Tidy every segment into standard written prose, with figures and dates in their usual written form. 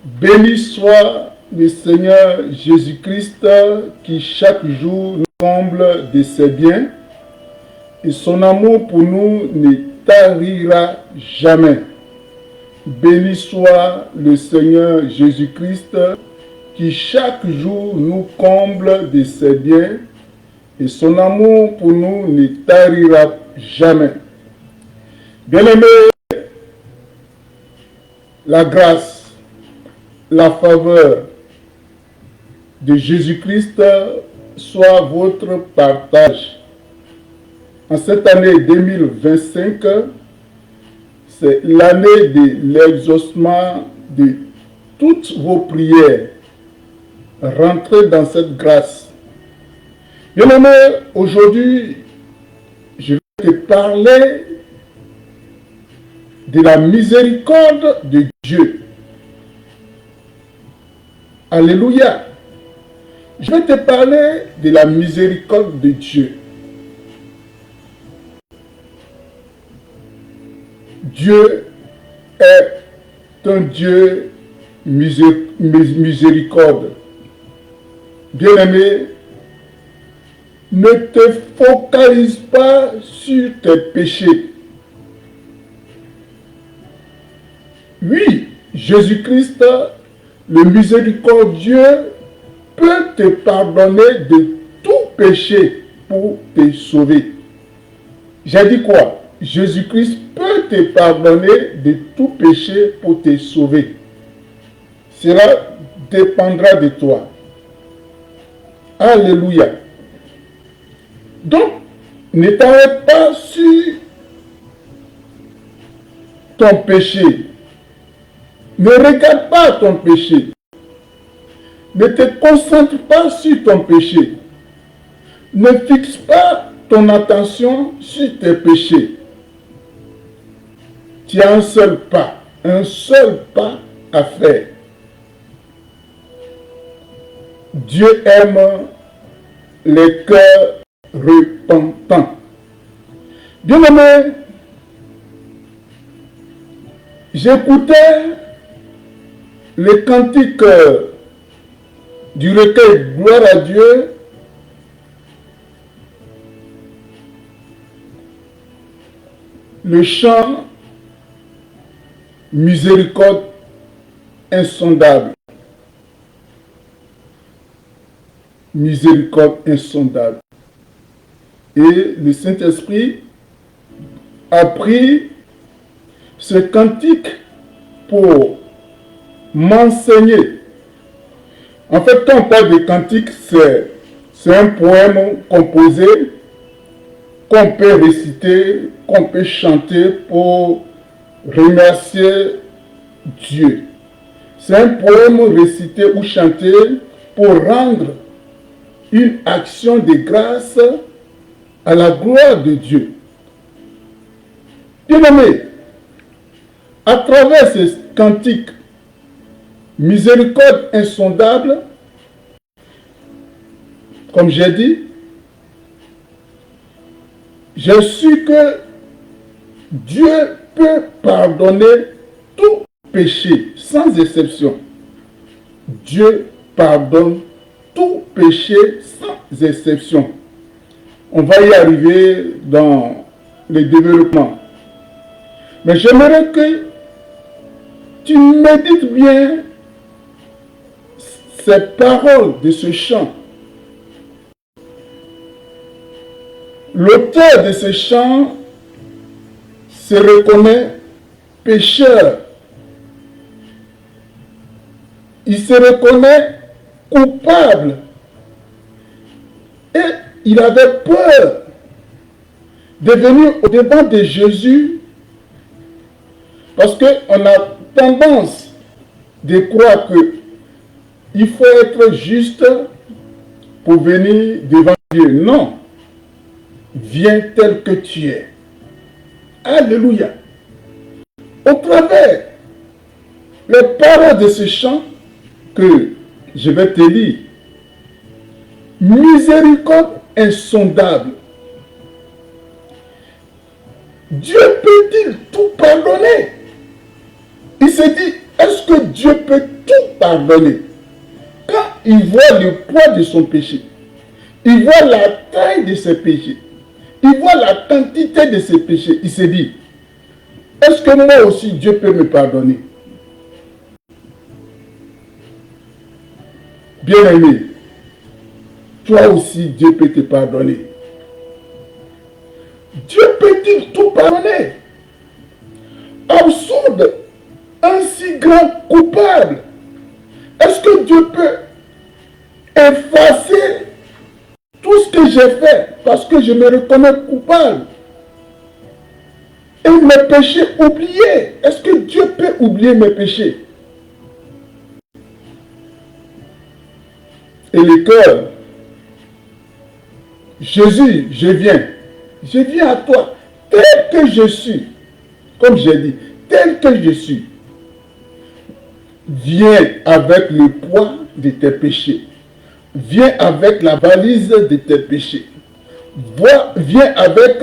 Béni soit le Seigneur Jésus-Christ qui chaque jour nous comble de ses biens et son amour pour nous ne tarira jamais. Béni soit le Seigneur Jésus-Christ qui chaque jour nous comble de ses biens et son amour pour nous ne tarira jamais. Bien-aimés, la grâce, la faveur de Jésus-Christ soit votre partage. En cette année 2025, c'est l'année de l'exaucement de toutes vos prières. Rentrez dans cette grâce. Bien-aimé, aujourd'hui, je vais te parler de la miséricorde de Dieu. Alléluia. Je vais te parler de la miséricorde de Dieu. Dieu est un Dieu miséricorde. Bien-aimé, ne te focalise pas sur tes péchés. Oui, Jésus-Christ, le miséricordieux, peut te pardonner de tout péché pour te sauver. J'ai dit quoi? Jésus-Christ peut te pardonner de tout péché pour te sauver. Cela dépendra de toi. Alléluia. Donc, ne t'arrête pas sur ton péché. Ne regarde pas ton péché. Ne te concentre pas sur ton péché. Ne fixe pas ton attention sur tes péchés. Tu as un seul pas à faire. Dieu aime les cœurs repentants. Bien-aimé, j'écoutais le cantique du recueil Gloire à Dieu. Le chant Miséricorde insondable. Miséricorde insondable. Et le Saint-Esprit a pris ce cantique pour m'enseigner. En fait, quand on parle de cantique, c'est un poème composé qu'on peut réciter, qu'on peut chanter pour remercier Dieu. C'est un poème récité ou chanté pour rendre une action de grâce à la gloire de Dieu. Bien-aimé, à travers ce cantique Miséricorde insondable, comme j'ai dit, j'ai su que Dieu peut pardonner tout péché, sans exception. Dieu pardonne tout péché, sans exception. On va y arriver dans le développement. Mais j'aimerais que tu médites bien ces paroles de ce chant. L'auteur de ce chant se reconnaît pécheur. Il se reconnaît coupable. Et il avait peur de venir au devant de Jésus parce qu'on a tendance de croire qu'il faut être juste pour venir devant Dieu. Non. Viens tel que tu es. Alléluia. Au travers les paroles de ce chant que je vais te lire, miséricorde insondable. Dieu peut-il tout pardonner? Il se dit, est-ce que Dieu peut tout pardonner. Quand il voit le poids de son péché, il voit la taille de ses péchés, il voit la quantité de ses péchés, il se dit, est-ce que moi aussi Dieu peut me pardonner? Bien-aimé, toi aussi Dieu peut te pardonner. Dieu peut-il tout pardonner? Absurde, un si grand coupable. Est-ce que Dieu peut effacer tout ce que j'ai fait parce que je me reconnais coupable? Et mes péchés oubliés. Est-ce que Dieu peut oublier mes péchés? Et le cœur, Jésus, je viens à toi, tel que je suis, comme j'ai dit, tel que je suis. Viens avec le poids de tes péchés. Viens avec la valise de tes péchés. Viens avec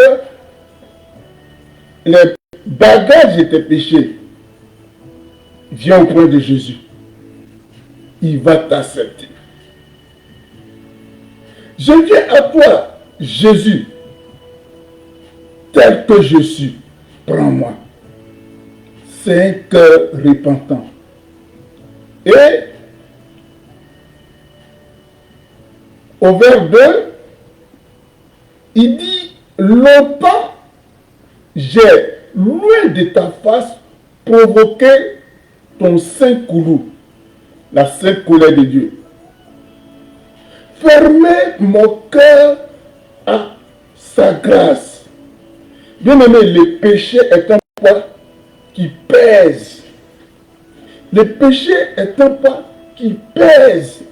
les bagages de tes péchés. Viens auprès de Jésus. Il va t'accepter. Je viens à toi, Jésus, tel que je suis. Prends-moi. C'est un cœur repentant. Et au vers 2, il dit, longtemps, j'ai, loin de ta face, provoqué ton saint coulou, la sainte colère de Dieu. Fermez mon cœur à sa grâce. Bien aimé, le péché est un poids qui pèse. Le péché est un poids qui pèse.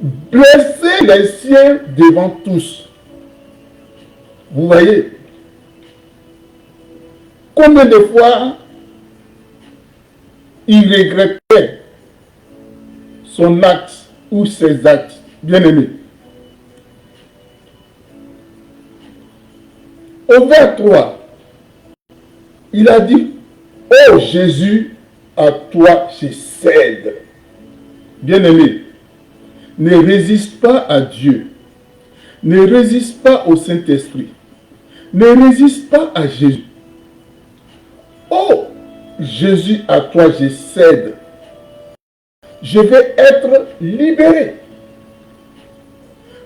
Blesser les siens devant tous. Vous voyez, combien de fois il regrettait son acte ou ses actes, bien aimé. Au vers 3, il a dit, ô Jésus, à toi je cède. Bien aimé, ne résiste pas à Dieu. Ne résiste pas au Saint-Esprit. Ne résiste pas à Jésus. Oh Jésus, à toi je cède. Je vais être libéré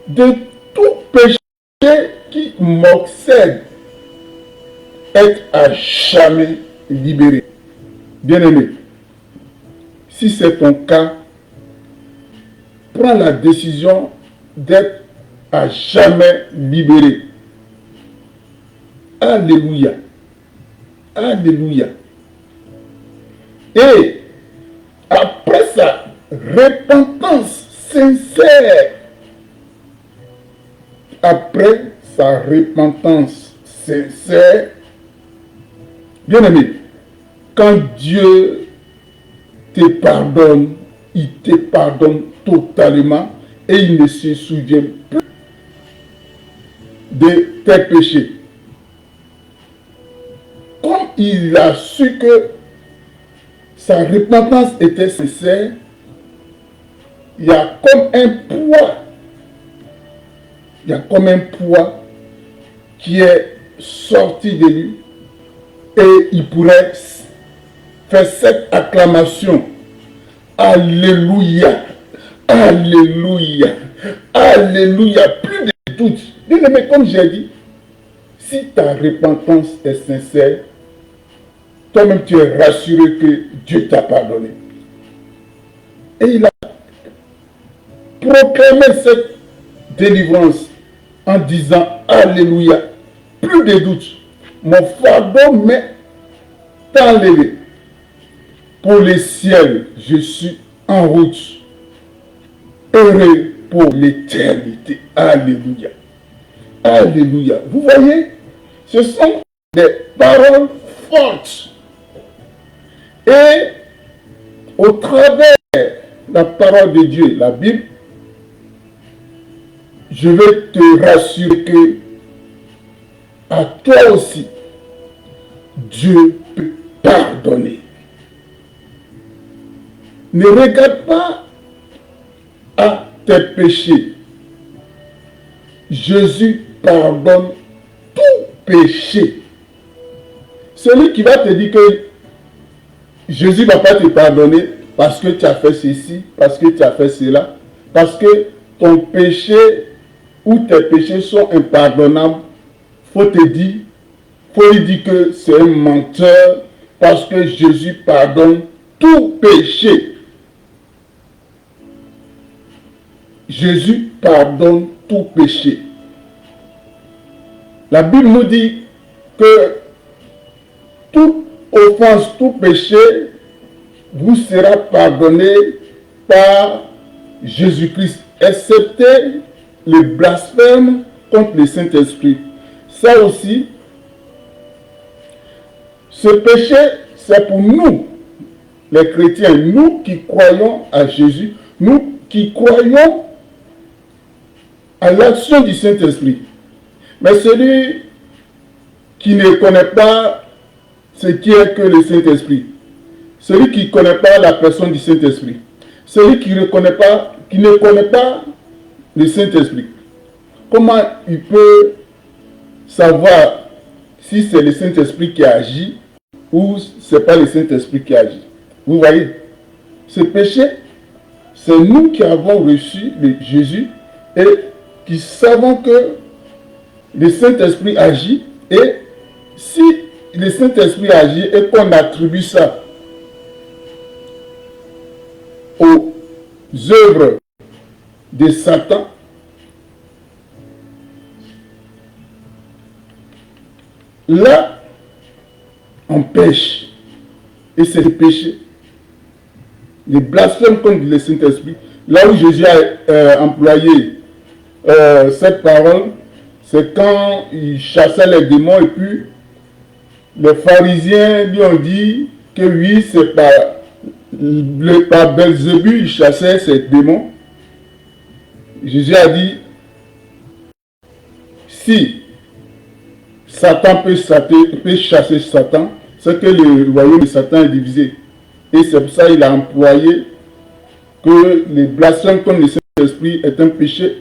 de tout péché qui m'obsède. Être à jamais libéré. Bien-aimé, si c'est ton cas, prends la décision d'être à jamais libéré. Alléluia. Alléluia. Et après sa repentance sincère, après sa repentance sincère, bien-aimé, quand Dieu te pardonne, il te pardonne totalement et il ne se souvient plus de tes péchés. Comme il a su que sa repentance était sincère, il y a comme un poids, qui est sorti de lui et il pourrait faire cette acclamation. Alléluia, alléluia, alléluia, plus de doute. Mais comme j'ai dit, si ta repentance est sincère, toi-même tu es rassuré que Dieu t'a pardonné. Et il a proclamé cette délivrance en disant alléluia, plus de doute. Mon fardeau m'est enlevé. Pour le ciel, je suis en route. Heureux pour l'éternité. Alléluia. Alléluia. Vous voyez, ce sont des paroles fortes. Et au travers de la parole de Dieu, la Bible, je vais te rassurer que à toi aussi, Dieu peut pardonner. Ne regarde pas à tes péchés. Jésus pardonne tout péché. Celui qui va te dire que Jésus ne va pas te pardonner parce que tu as fait ceci, parce que tu as fait cela, parce que ton péché ou tes péchés sont impardonnables, faut lui dire que c'est un menteur parce que Jésus pardonne tout péché. Jésus pardonne tout péché. La Bible nous dit que toute offense, tout péché vous sera pardonné par Jésus-Christ, excepté le blasphème contre le Saint-Esprit. Ça aussi, ce péché, c'est pour nous, les chrétiens, nous qui croyons à Jésus, nous qui croyons à l'action du Saint-Esprit. Mais celui qui ne connaît pas ce qui est que le Saint-Esprit, celui qui ne connaît pas la personne du Saint-Esprit, celui qui ne connaît pas le Saint-Esprit, comment il peut savoir si c'est le Saint-Esprit qui agit ou ce n'est pas le Saint-Esprit qui agit? Vous voyez, ce péché, c'est nous qui avons reçu Jésus et qui savons que le Saint-Esprit agit, et si le Saint-Esprit agit et qu'on attribue ça aux œuvres de Satan, là, on pêche. Et c'est le péché. Le blasphème contre le Saint-Esprit. Là où Jésus a employé cette parole, c'est quand il chassait les démons et puis les pharisiens lui ont dit que oui, c'est par Belzébuth il chassait ces démons. Jésus a dit, si Satan peut chasser Satan, c'est que le royaume de Satan est divisé. Et c'est pour ça qu'il a employé que le blasphème contre le Saint-Esprit est un péché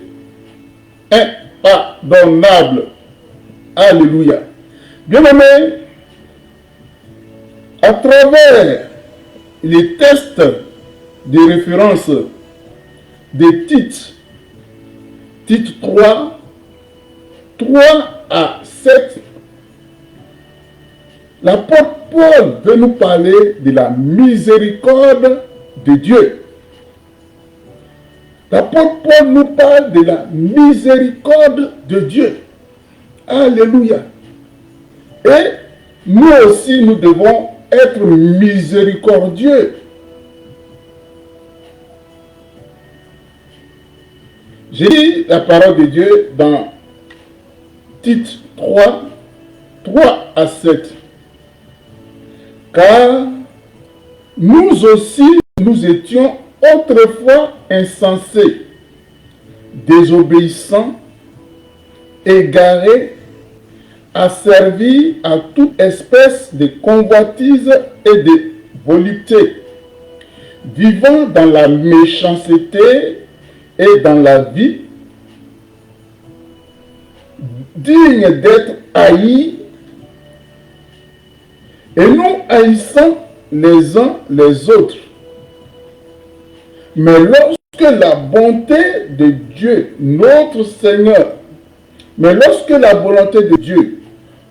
impardonnable. Alléluia. Bien-aimés, à travers les tests de référence de Tite 3 à 7, l'apôtre Paul veut nous parler de la miséricorde de Dieu. L'apôtre Paul nous parle de la miséricorde de Dieu. Alléluia. Et nous aussi, nous devons être miséricordieux. J'ai dit la parole de Dieu dans Tite 3 à 7. Car nous aussi, nous étions autrefois insensés, désobéissants, égarés, asservis à toute espèce de convoitise et de volupté, vivant dans la méchanceté et dans la vie, dignes d'être haïs, et nous haïssons les uns les autres. Mais lorsque la bonté de Dieu, notre Seigneur, lorsque la volonté de Dieu,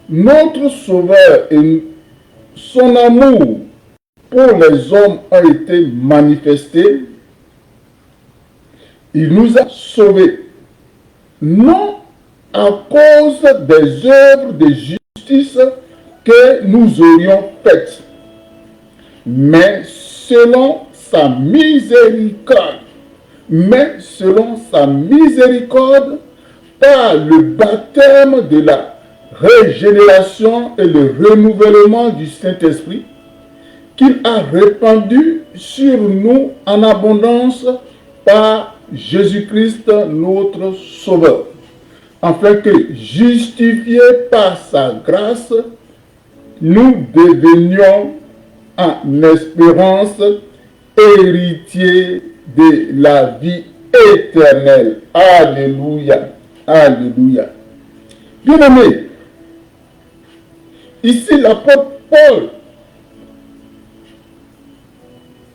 notre Sauveur et son amour pour les hommes ont été manifestés, il nous a sauvés, non à cause des œuvres de justice que nous aurions faites, mais selon sa miséricorde, par le baptême de la régénération et le renouvellement du Saint-Esprit, qu'il a répandu sur nous en abondance par Jésus-Christ notre Sauveur, afin que, justifiés par sa grâce, nous devenions en espérance héritiers de la vie éternelle. Alléluia. Alléluia. Bien-aimés, ici l'apôtre Paul,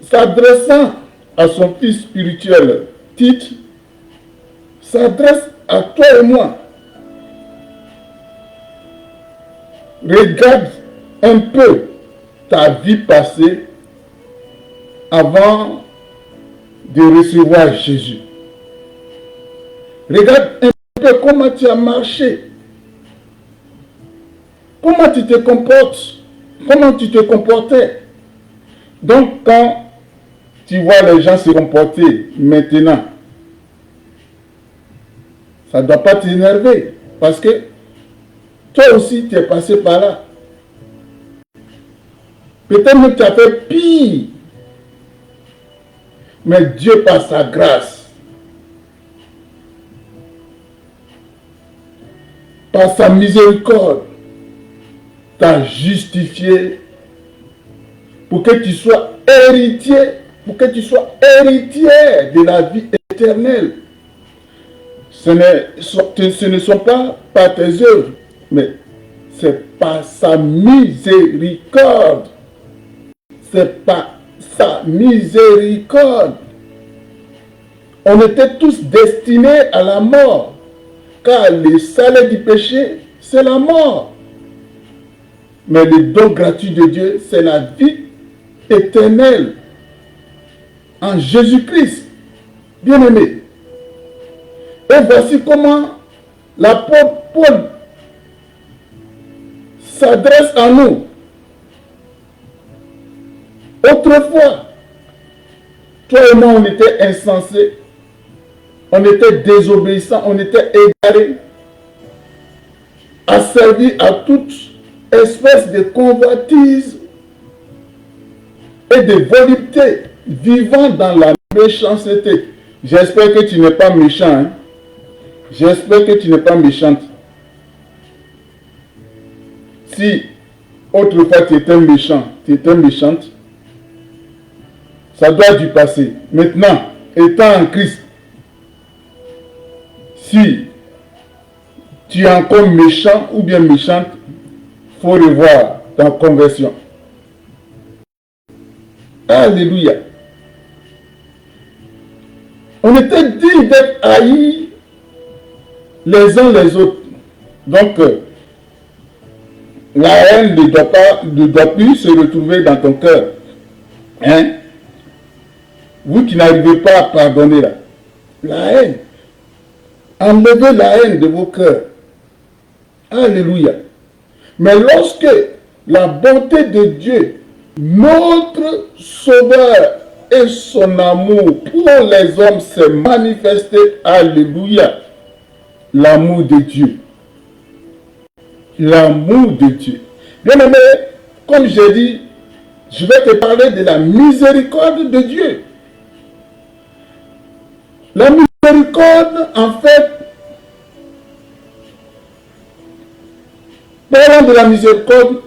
s'adressant à son fils spirituel Tite, s'adresse à toi et moi. Regarde un peu ta vie passée avant de recevoir Jésus. Regarde un peu comment tu as marché. Comment tu te comportes. Comment tu te comportais. Donc quand tu vois les gens se comporter maintenant, ça ne doit pas t'énerver. Parce que toi aussi tu es passé par là. Peut-être que tu as fait pire. Mais Dieu, par sa grâce, par sa miséricorde, t'a justifié pour que tu sois héritier, de la vie éternelle. Ce ne sont pas par tes œuvres, mais c'est par sa miséricorde. C'est par sa miséricorde. On était tous destinés à la mort, car le salaire du péché, c'est la mort. Mais le don gratuit de Dieu, c'est la vie éternelle en Jésus-Christ. Bien-aimé. Et voici comment l'apôtre Paul s'adresse à nous. Autrefois, toi et moi, on était insensés, on était désobéissants, on était égarés, asservis à toute espèce de convoitise et de volupté, vivant dans la méchanceté. J'espère que tu n'es pas méchant. Hein? J'espère que tu n'es pas méchante. Si autrefois tu étais méchant, tu étais méchante, ça doit du passé. Maintenant, étant en Christ, si tu es encore méchant ou bien méchante, il faut revoir ta conversion. Alléluia. On était dit d'être haïs les uns les autres. Donc, la haine ne doit plus se retrouver dans ton cœur. Hein? Vous qui n'arrivez pas à pardonner là. La haine. Enlevez la haine de vos cœurs. Alléluia. Mais lorsque la bonté de Dieu, notre Sauveur et son amour pour les hommes s'est manifesté, alléluia, l'amour de Dieu. L'amour de Dieu. Bien aimé, comme j'ai dit, je vais te parler de la miséricorde de Dieu. La miséricorde, en fait, parlant de la miséricorde,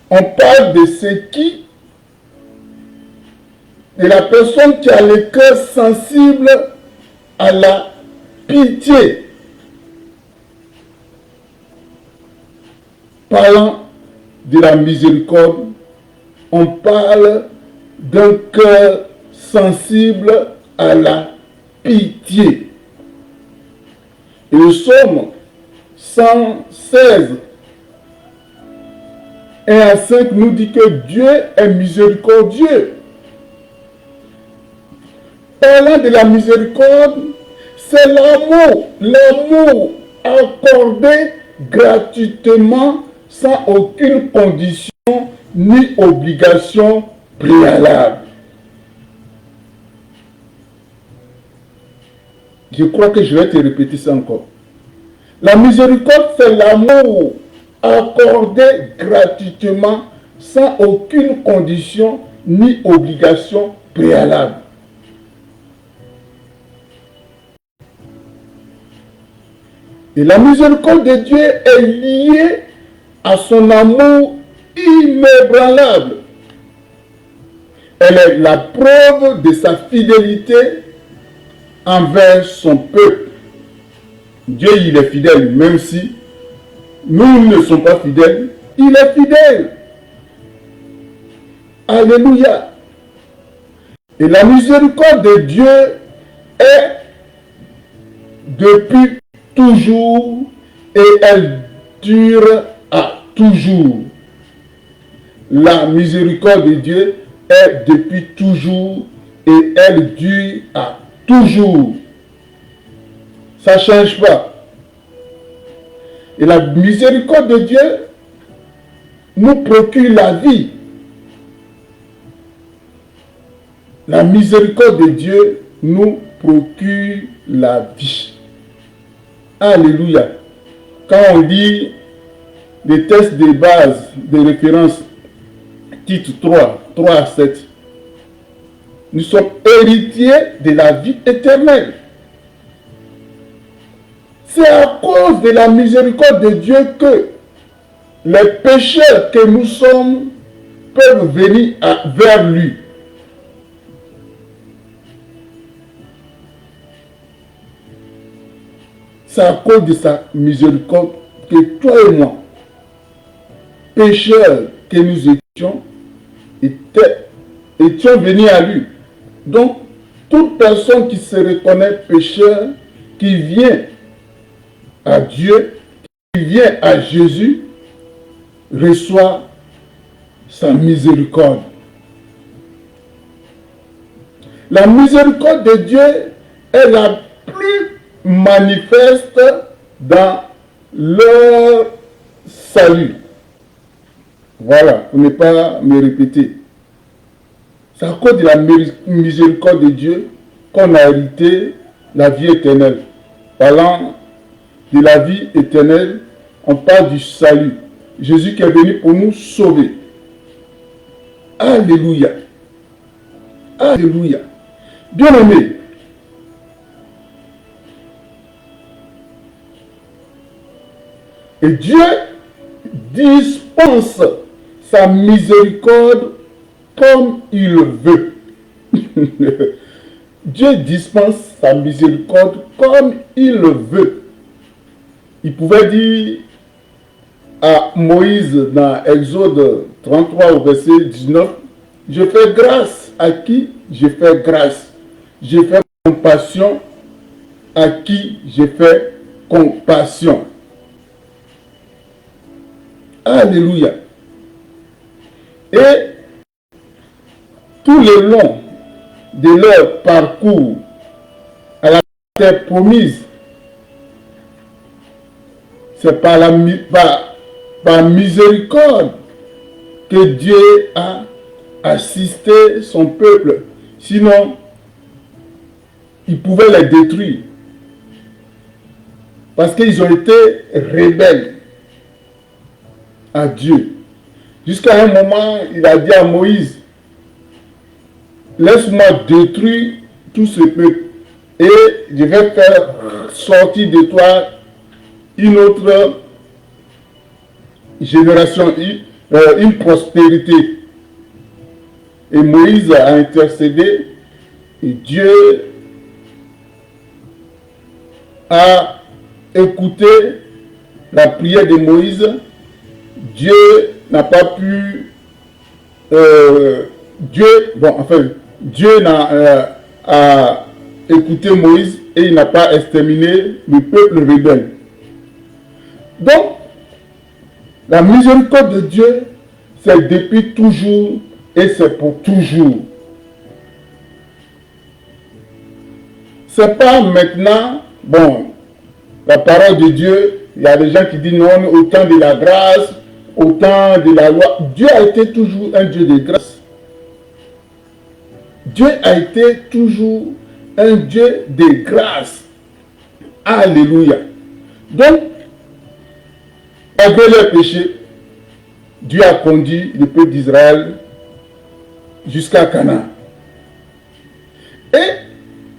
on parle de ce qui, de la personne qui a le cœur sensible à la pitié. Parlant de la miséricorde, on parle d'un cœur sensible à la pitié. Et le psaume 116 et à 5 nous dit que Dieu est miséricordieux. Parlant de la miséricorde, c'est l'amour. L'amour accordé gratuitement sans aucune condition ni obligation préalable. Je crois que je vais te répéter ça encore. La miséricorde, c'est l'amour accordé gratuitement sans aucune condition ni obligation préalable. Et la miséricorde de Dieu est liée à son amour inébranlable. Elle est la preuve de sa fidélité envers son peuple. Dieu, il est fidèle, même si nous ne sommes pas fidèles, il est fidèle. Alléluia. Et la miséricorde de Dieu est depuis toujours et elle dure à toujours. La miséricorde de Dieu est depuis toujours et elle dure à toujours. Ça ne change pas. Et la miséricorde de Dieu nous procure la vie. La miséricorde de Dieu nous procure la vie. Alléluia. Quand on dit les textes de base, de référence, titre 3 à 7, nous sommes héritiers de la vie éternelle. C'est à cause de la miséricorde de Dieu que les pécheurs que nous sommes peuvent venir vers lui. C'est à cause de sa miséricorde que toi et moi, pécheurs que nous étions, étions venus à lui. Donc, toute personne qui se reconnaît pécheur, qui vient à Dieu, qui vient à Jésus, reçoit sa miséricorde. La miséricorde de Dieu est la plus manifeste dans leur salut. Voilà, pour ne pas me répéter. C'est à cause de la miséricorde de Dieu qu'on a hérité la vie éternelle. Parlant de la vie éternelle, on parle du salut. Jésus qui est venu pour nous sauver. Alléluia. Alléluia. Bien-aimés, et Dieu dispense sa miséricorde comme il veut. Dieu dispense sa miséricorde comme il veut. Il pouvait dire à Moïse dans Exode 33 au verset 19, « Je fais grâce à qui je fais grâce. Je fais compassion à qui je fais compassion. » Alléluia. Et tout le long de leur parcours à la terre promise, c'est par miséricorde que Dieu a assisté son peuple. Sinon, il pouvait les détruire. Parce qu'ils ont été rebelles à Dieu. Jusqu'à un moment, il a dit à Moïse, laisse-moi détruire tout ce peuple et je vais faire sortir de toi une autre génération, une prospérité. Et Moïse a intercédé et Dieu a écouté la prière de Moïse. Dieu n'a pas pu... Dieu a écouté Moïse et il n'a pas exterminé le peuple rebelle. Donc, la miséricorde de Dieu, c'est depuis toujours et c'est pour toujours. C'est pas maintenant, bon, la parole de Dieu, il y a des gens qui disent non, au temps de la grâce, au temps de la loi. Dieu a été toujours un Dieu de grâce. Dieu a été toujours un Dieu de grâce. Alléluia. Donc, malgré leurs péchés, Dieu a conduit le peuple d'Israël jusqu'à Canaan. Et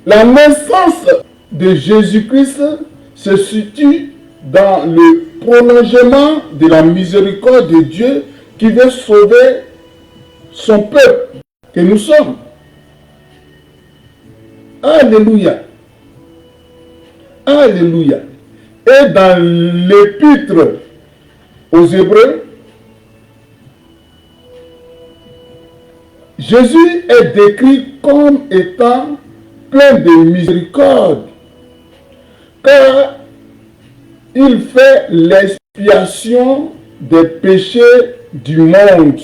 la naissance de Jésus-Christ se situe dans le prolongement de la miséricorde de Dieu qui veut sauver son peuple. que nous sommes. Alléluia. Alléluia. Et dans l'épître aux Hébreux, Jésus est décrit comme étant plein de miséricorde, car il fait l'expiation des péchés du monde.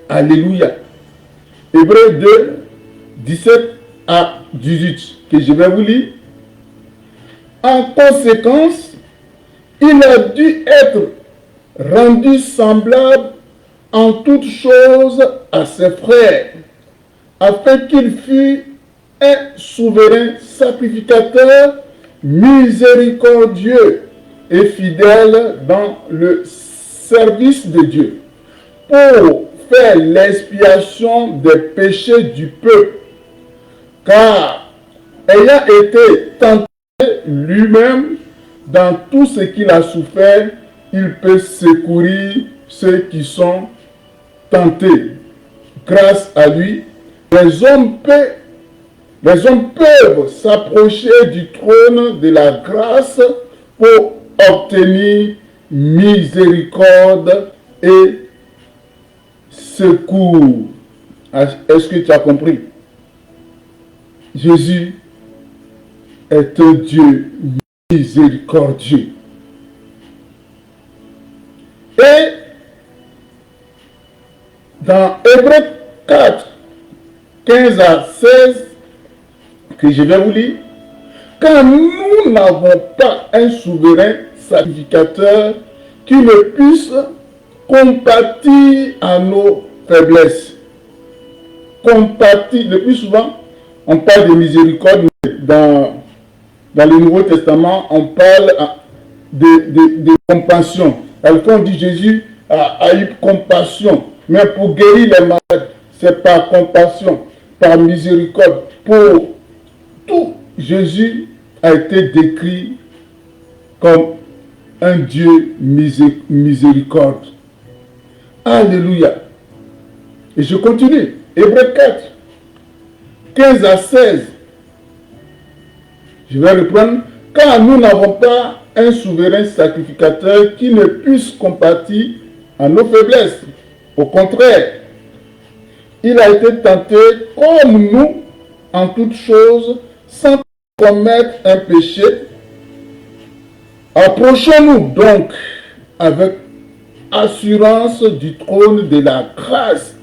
Alléluia. Hébreux 2, 17 à 18, que je vais vous lire. En conséquence, il a dû être rendu semblable en toutes choses à ses frères, afin qu'il fût un souverain sacrificateur miséricordieux et fidèle dans le service de Dieu, pour faire l'expiation des péchés du peuple, car ayant été tenté lui-même dans tout ce qu'il a souffert, il peut secourir ceux qui sont tentés. Grâce à lui, les hommes peuvent s'approcher du trône de la grâce pour obtenir miséricorde et secours. Est-ce que tu as compris? Jésus est un Dieu miséricordieux. Et dans Hébreux 4, 15 à 16, que je vais vous lire, car nous n'avons pas un souverain sacrificateur qui ne puisse compatir à nos faiblesses. Compatir, le plus souvent, on parle de miséricorde, dans le Nouveau Testament, on parle de compassion. Alors quand on dit Jésus a eu compassion, mais pour guérir les malades, c'est par compassion, par miséricorde. Pour tout, Jésus a été décrit comme un Dieu miséricorde. Alléluia. Et je continue. Hébreux 4, 15 à 16. Je vais reprendre. Car nous n'avons pas un souverain sacrificateur qui ne puisse compatir à nos faiblesses. Au contraire, il a été tenté comme nous en toutes choses, sans commettre un péché. Approchons-nous donc avec assurance du trône de la grâce,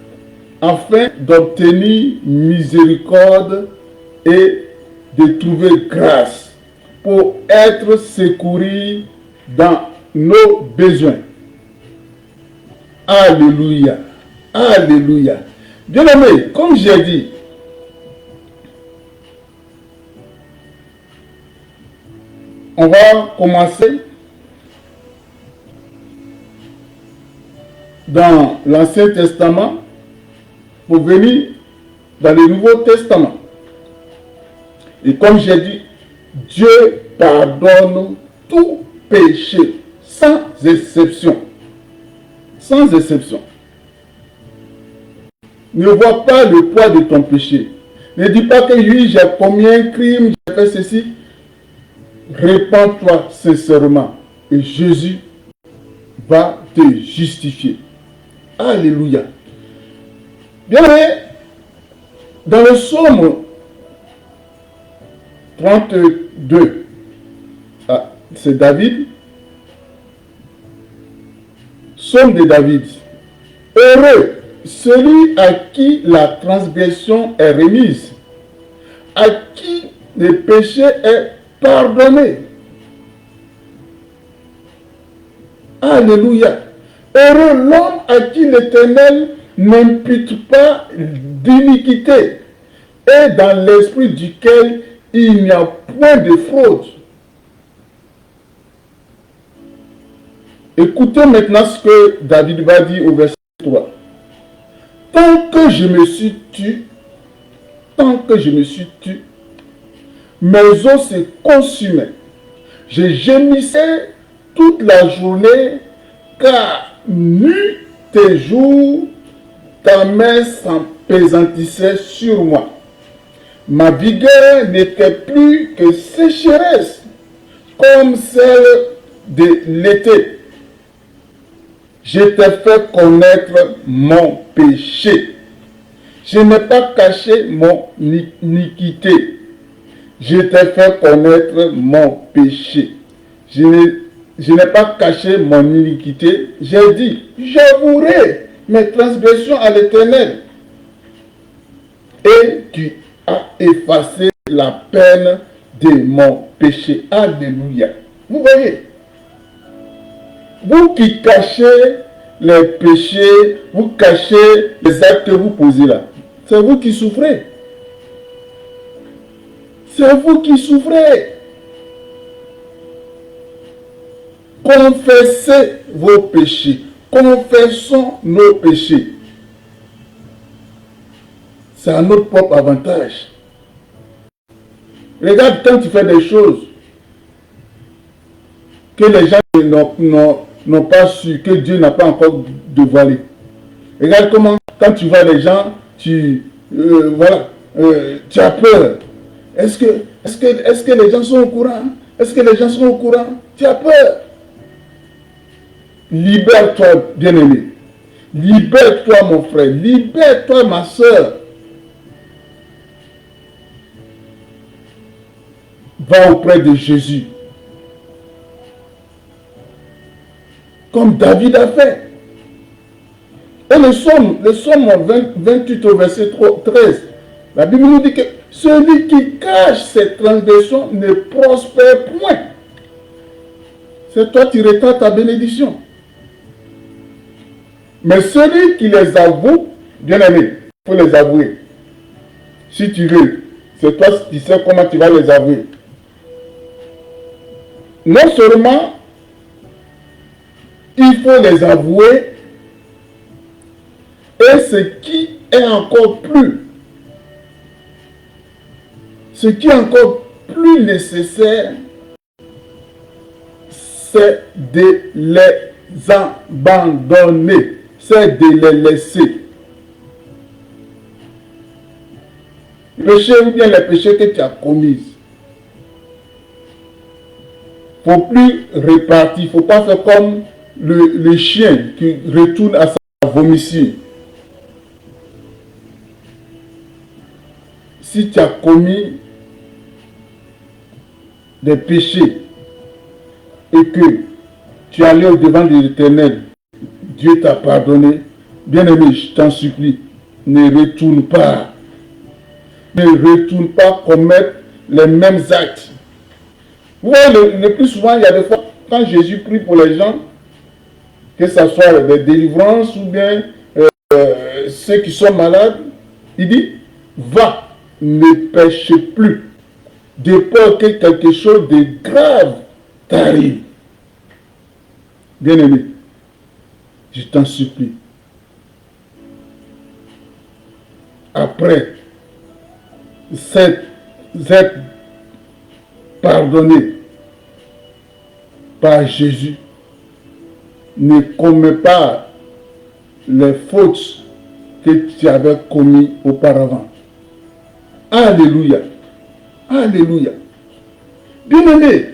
afin d'obtenir miséricorde et de trouver grâce pour être secouru dans nos besoins. Alléluia. Alléluia. Bien-aimé, comme j'ai dit, on va commencer dans l'Ancien Testament pour venir dans le Nouveau Testament. Et comme j'ai dit, Dieu pardonne tout péché, sans exception. Sans exception. Ne vois pas le poids de ton péché. Ne dis pas que oui, j'ai commis un crime, j'ai fait ceci. Répands-toi sincèrement et Jésus va te justifier. Alléluia. Bien, dans le psaume 32, c'est David. Psaume de David. Heureux celui à qui la transgression est remise, à qui le péché est pardonné. Alléluia. Heureux l'homme à qui l'Éternel n'impute pas d'iniquité et dans l'esprit duquel il n'y a point de fraude. Écoutez maintenant ce que David va dire au verset 3. Tant que je me suis tu, mes os se consumaient. Je gémissais toute la journée, car nuit et jour, ta main s'empésantissait sur moi. Ma vigueur n'était plus que sécheresse, comme celle de l'été. Je t'ai fait connaître mon péché. Je n'ai pas caché mon iniquité. Je t'ai fait connaître mon péché. Je n'ai pas caché mon iniquité. J'ai dit, j'avouerai mes transgressions à l'Éternel. Et tu as effacé la peine de mon péché. Alléluia. Vous voyez, vous qui cachez les péchés, vous cachez les actes que vous posez là. C'est vous qui souffrez. C'est vous qui souffrez. Confessez vos péchés. Confessons nos péchés. C'est à notre propre avantage. Regarde quand tu fais des choses que les gens n'ont pas su, que Dieu n'a pas encore dévoilé. Regarde comment, quand tu vois les gens, tu as peur. Est-ce que les gens sont au courant? Est-ce que les gens sont au courant? Tu as peur. Libère-toi, bien-aimé. Libère-toi, mon frère. Libère-toi, ma soeur. Va auprès de Jésus. Comme David a fait. Et le psaume 28 au verset 13, la Bible nous dit que celui qui cache ses transgressions ne prospère point. C'est toi qui retardes ta bénédiction. Mais celui qui les avoue, bien aimé, il faut les avouer. Si tu veux, c'est toi qui sais comment tu vas les avouer. Non seulement il faut les avouer, et ce qui est encore nécessaire, c'est de les abandonner, c'est de les laisser. Péché ou bien les péchés que tu as commis. Il ne faut plus répartir, il ne faut pas faire comme le chien qui retourne à sa vomissure. Si tu as commis des péchés et que tu es allé au-devant de l'Éternel, Dieu t'a pardonné, bien-aimé, je t'en supplie, ne retourne pas. Ne retourne pas commettre les mêmes actes. Vous voyez, le plus souvent, il y a des fois, quand Jésus prie pour les gens, que ce soit des délivrances ou bien ceux qui sont malades, il dit, va, ne péche plus, de peur que quelque chose de grave t'arrive. Bien-aimé, je t'en supplie. Après s'être pardonné par Jésus, ne commets pas les fautes que tu avais commises auparavant. Alléluia. Alléluia. Bien-aimé,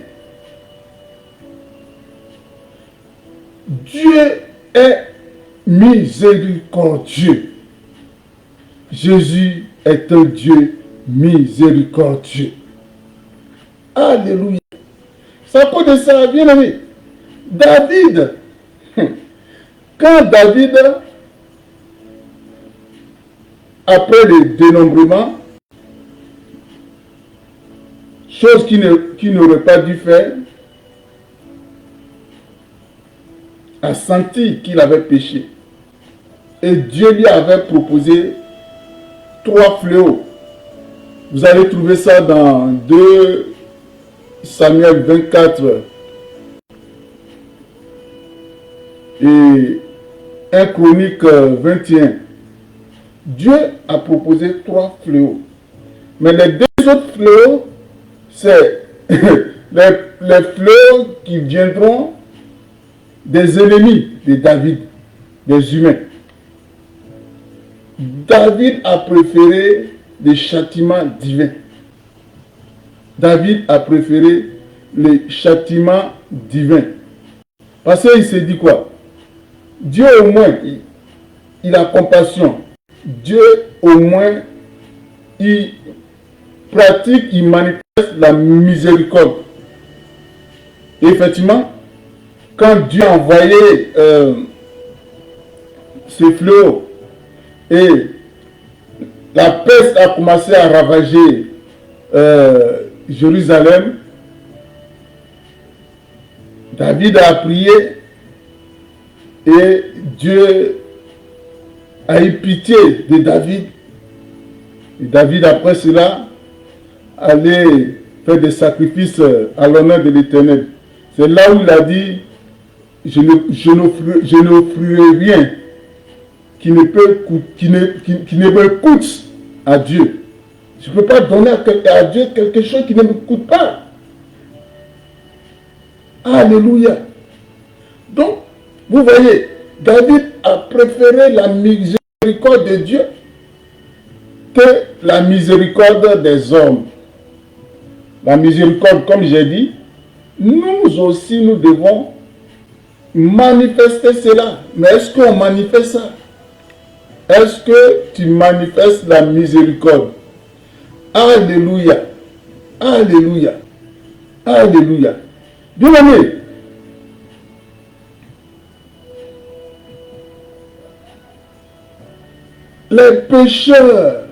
Dieu est miséricordieux. Jésus est un Dieu miséricordieux. Alléluia. C'est à cause de ça, bien-aimé. David, quand David, après le dénombrement, chose qu'il n'aurait pas dû faire, a senti qu'il avait péché. Et Dieu lui avait proposé 3 fléaux. Vous allez trouver ça dans 2 Samuel 24 et 1 Chronique 21. Dieu a proposé 3 fléaux. Mais les 2 autres fléaux, c'est les fléaux qui viendront des ennemis de David, des humains. David a préféré les châtiments divins. David a préféré les châtiments divins. Parce qu'il s'est dit quoi? Dieu au moins, il a compassion. Dieu au moins, il pratique, il manifeste la miséricorde. Et effectivement, quand Dieu a envoyé ce fléau et la peste a commencé à ravager Jérusalem, David a prié et Dieu a eu pitié de David. Et David, après cela, allait faire des sacrifices à l'honneur de l'Éternel. C'est là où il a dit, je n'offrirai rien qui ne me coûte à Dieu. Je ne peux pas donner à Dieu quelque chose qui ne me coûte pas. Alléluia. Donc, vous voyez, David a préféré la miséricorde de Dieu que la miséricorde des hommes. La miséricorde, comme j'ai dit, nous aussi, nous devons manifester cela. Mais est-ce qu'on manifeste ça? Est-ce que tu manifestes la miséricorde? Alléluia. Alléluia. Alléluia. Bien aimé, les pécheurs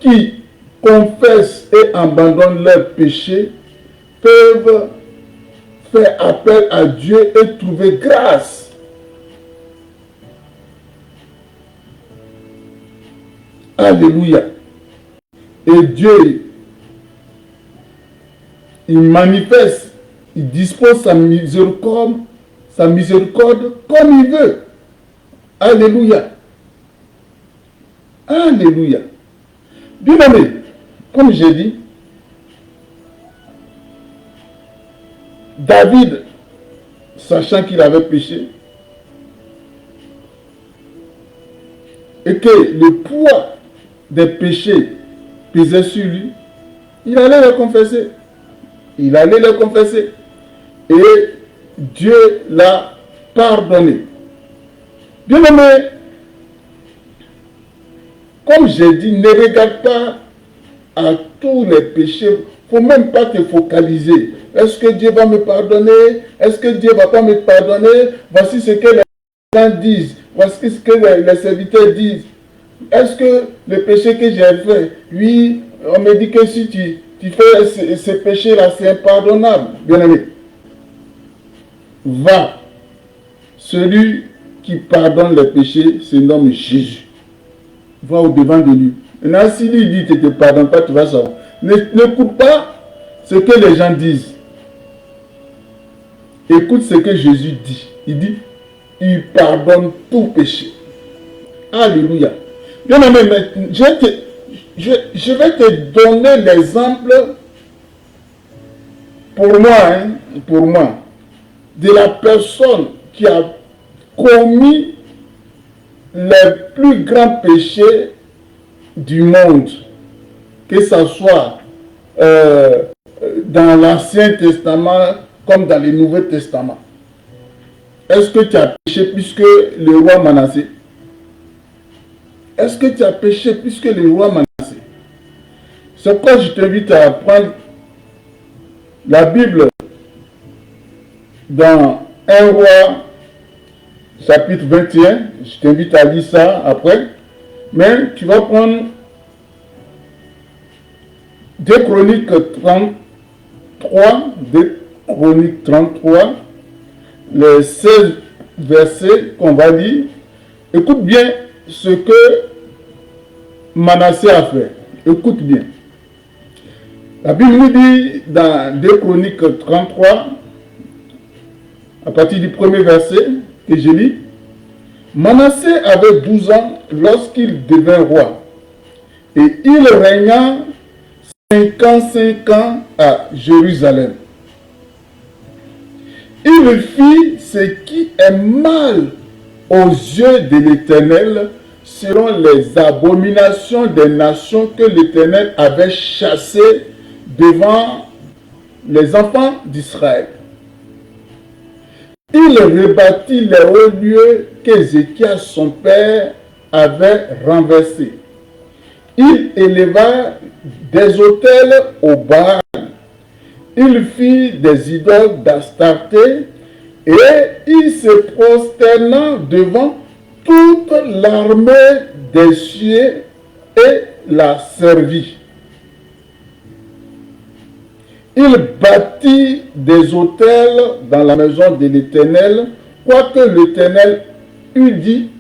qui confessent et abandonnent leurs péchés peuvent faire appel à Dieu et trouver grâce. Alléluia. Et Dieu, il manifeste, il dispose sa miséricorde comme il veut. Alléluia. Alléluia. Bien aimé, comme j'ai dit, David, sachant qu'il avait péché, et que le poids des péchés pesait sur lui, il allait le confesser. Il allait le confesser. Et Dieu l'a pardonné. Bien aimé, comme j'ai dit, ne regarde pas à tous les péchés. Il ne faut même pas te focaliser. Est-ce que Dieu va me pardonner? Est-ce que Dieu ne va pas me pardonner? Voici ce que les gens disent. Voici ce que les serviteurs disent. Est-ce que le péché que j'ai fait, oui, on me dit que si tu fais ce péché-là, c'est impardonnable. Bien aimé, va. Celui qui pardonne les péchés se nomme Jésus. Va au-devant de lui. Maintenant, si lui dit que tu ne te pardonnes pas, tu vas savoir. N'écoute pas ce que les gens disent. Écoute ce que Jésus dit. Il dit, il pardonne tout péché. Alléluia. Bien aimé, je vais te donner l'exemple pour moi, de la personne qui a commis les plus grands péchés du monde, que ce soit dans l'Ancien Testament comme dans le Nouveau Testament. Est-ce que tu as péché plus que le roi Manassé? Est-ce que tu as péché plus que le roi Manassé? C'est pourquoi je t'invite à prendre la Bible dans 1 roi chapitre 21. Je t'invite à lire ça après. Mais tu vas prendre 2 Chroniques 33, 2 Chroniques 33, les 16 versets qu'on va lire. Écoute bien ce que Manassé a fait. Écoute bien. La Bible nous dit dans 2 Chroniques 33, à partir du premier verset que je lis, Manassé avait 12 ans lorsqu'il devint roi, et il régna 55 ans à Jérusalem. Il fit ce qui est mal aux yeux de l'Éternel selon les abominations des nations que l'Éternel avait chassées devant les enfants d'Israël. Il rebâtit les hauts lieux qu'Ézéchias, son père, avait renversés. Il éleva des autels au Baal. Il fit des idoles d'Astarté et il se prosterna devant toute l'armée des cieux et la servit. Il bâtit des autels dans la maison de l'Éternel, quoique l'Éternel eût dit,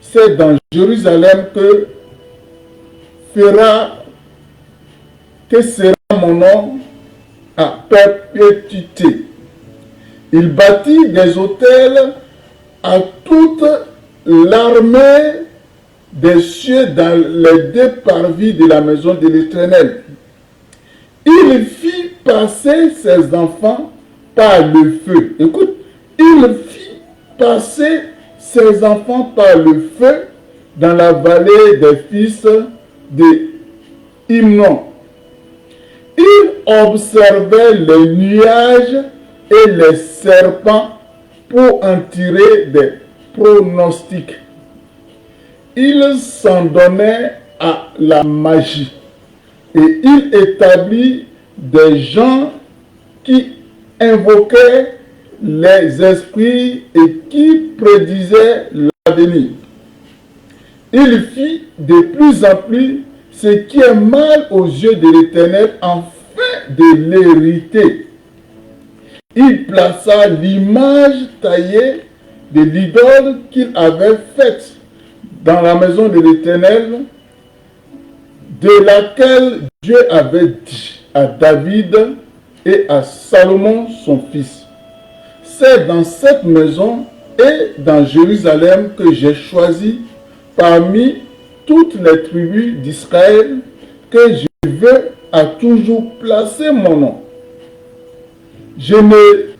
c'est dans Jérusalem que sera mon nom à perpétuité. Il bâtit des autels à toute l'armée des cieux dans les deux parvis de la maison de l'Éternel. Il fit passer ses enfants par le feu. Écoute, il fit passer ses enfants par le feu dans la vallée des fils de Himnon. Il observait les nuages et les serpents pour en tirer des pronostics. Il s'en donnait à la magie et il établit des gens qui invoquaient les esprits et qui prédisaient l'avenir. Il fit de plus en plus ce qui est mal aux yeux de l'Éternel afin de l'hériter. Il plaça l'image taillée de l'idole qu'il avait faite dans la maison de l'Éternel, de laquelle Dieu avait dit à David et à Salomon son fils. C'est dans cette maison et dans Jérusalem que j'ai choisi parmi toutes les tribus d'Israël que je veux à toujours placer mon nom. Je ne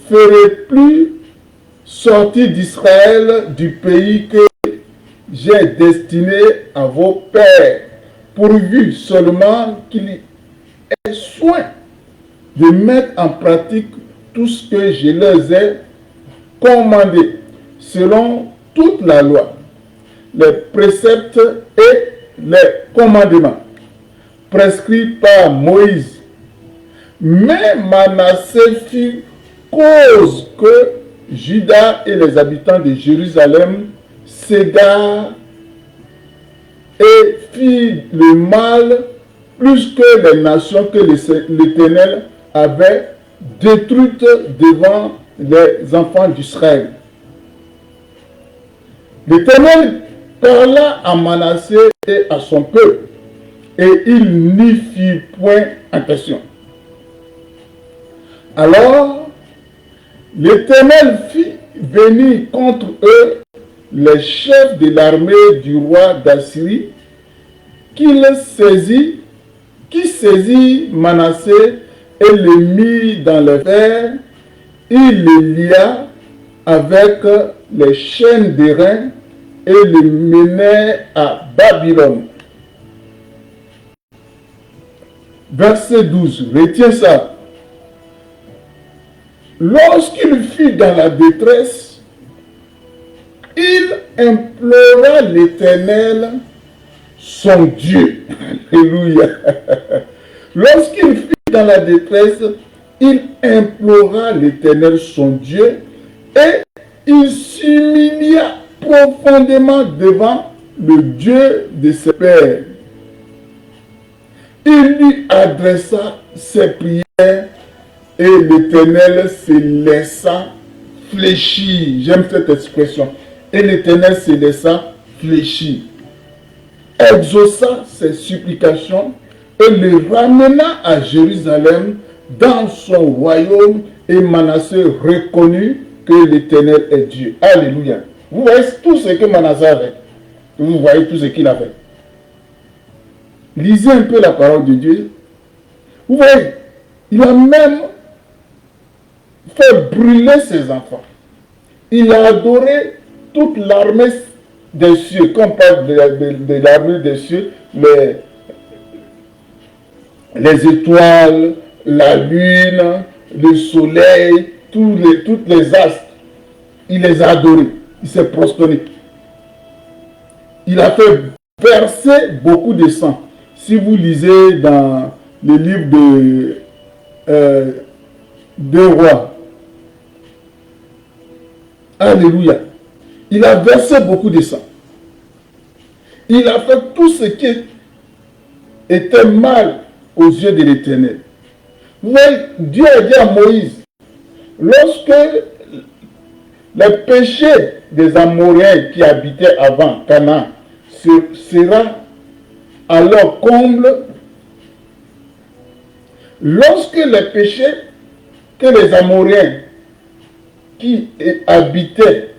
ferai plus sortir d'Israël du pays que j'ai destiné à vos pères, pourvu seulement qu'il ait soin de mettre en pratique tout ce que je leur ai commandé, selon toute la loi, les préceptes et les commandements prescrits par Moïse. Mais Manassé fit cause que Juda et les habitants de Jérusalem s'égarent et fit le mal plus que les nations que l'Éternel avait détruites devant les enfants d'Israël. L'Éternel parla à Manassé et à son peuple, et il n'y fit point attention. Alors, l'Éternel fit venir contre eux les chefs de l'armée du roi d'Assyrie, qui saisit Manassé et le mit dans le fer. Il le lia avec les chaînes d'airain et le menait à Babylone. Verset 12, retiens ça. Lorsqu'il fut dans la détresse, il implora l'Éternel, son Dieu. Alléluia. Lorsqu'il fut dans la détresse, il implora l'Éternel, son Dieu, et il s'humilia profondément devant le Dieu de ses pères. Il lui adressa ses prières et l'Éternel se laissa fléchir. J'aime cette expression. Et l'Éternel se laissa fléchir. Exauça ses supplications et le ramena à Jérusalem dans son royaume, et Manassé reconnut que l'Éternel est Dieu. Alléluia. Vous voyez tout ce que Manassé avait. Vous voyez tout ce qu'il a fait. Lisez un peu la parole de Dieu. Vous voyez, il a même fait brûler ses enfants. Il a adoré toute l'armée des cieux, quand on parle de l'armée des cieux, les étoiles, la lune, le soleil, toutes les astres, il les a adorés, il s'est prosterné. Il a fait verser beaucoup de sang. Si vous lisez dans le livre de Rois, alléluia, il a versé beaucoup de sang. Il a fait tout ce qui était mal aux yeux de l'Éternel. Mais Dieu a dit à Moïse, lorsque le péché des Amoréens qui habitaient avant Canaan sera à leur comble, lorsque les péchés que les Amoréens qui habitaient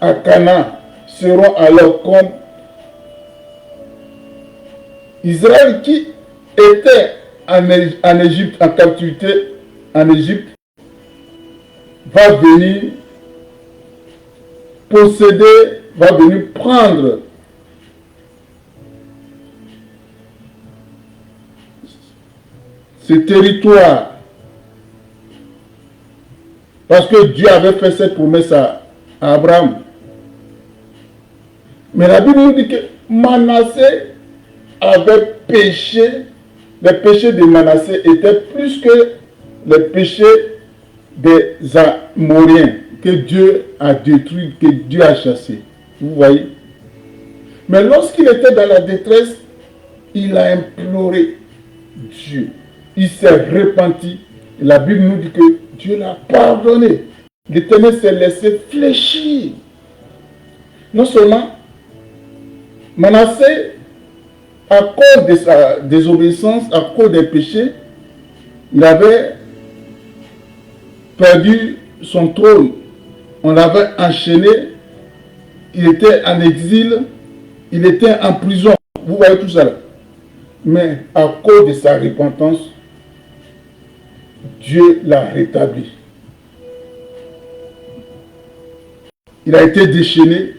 à Canaan seront à leur comble, Israël qui était en Égypte, en captivité en Égypte, va venir posséder, va venir prendre ce territoire. Parce que Dieu avait fait cette promesse à Abraham. Mais la Bible nous dit que Manassé avait péché. Les péchés de Manassé étaient plus que les péchés des Amoréens que Dieu a détruits, que Dieu a chassés. Vous voyez? Mais lorsqu'il était dans la détresse, il a imploré Dieu. Il s'est repenti. La Bible nous dit que Dieu l'a pardonné. L'Éternel s'est laissé fléchir. Non seulement Manassé, à cause de sa désobéissance, à cause des péchés, il avait perdu son trône. On l'avait enchaîné. Il était en exil. Il était en prison. Vous voyez tout ça là. Mais à cause de sa repentance, Dieu l'a rétabli. Il a été déchaîné.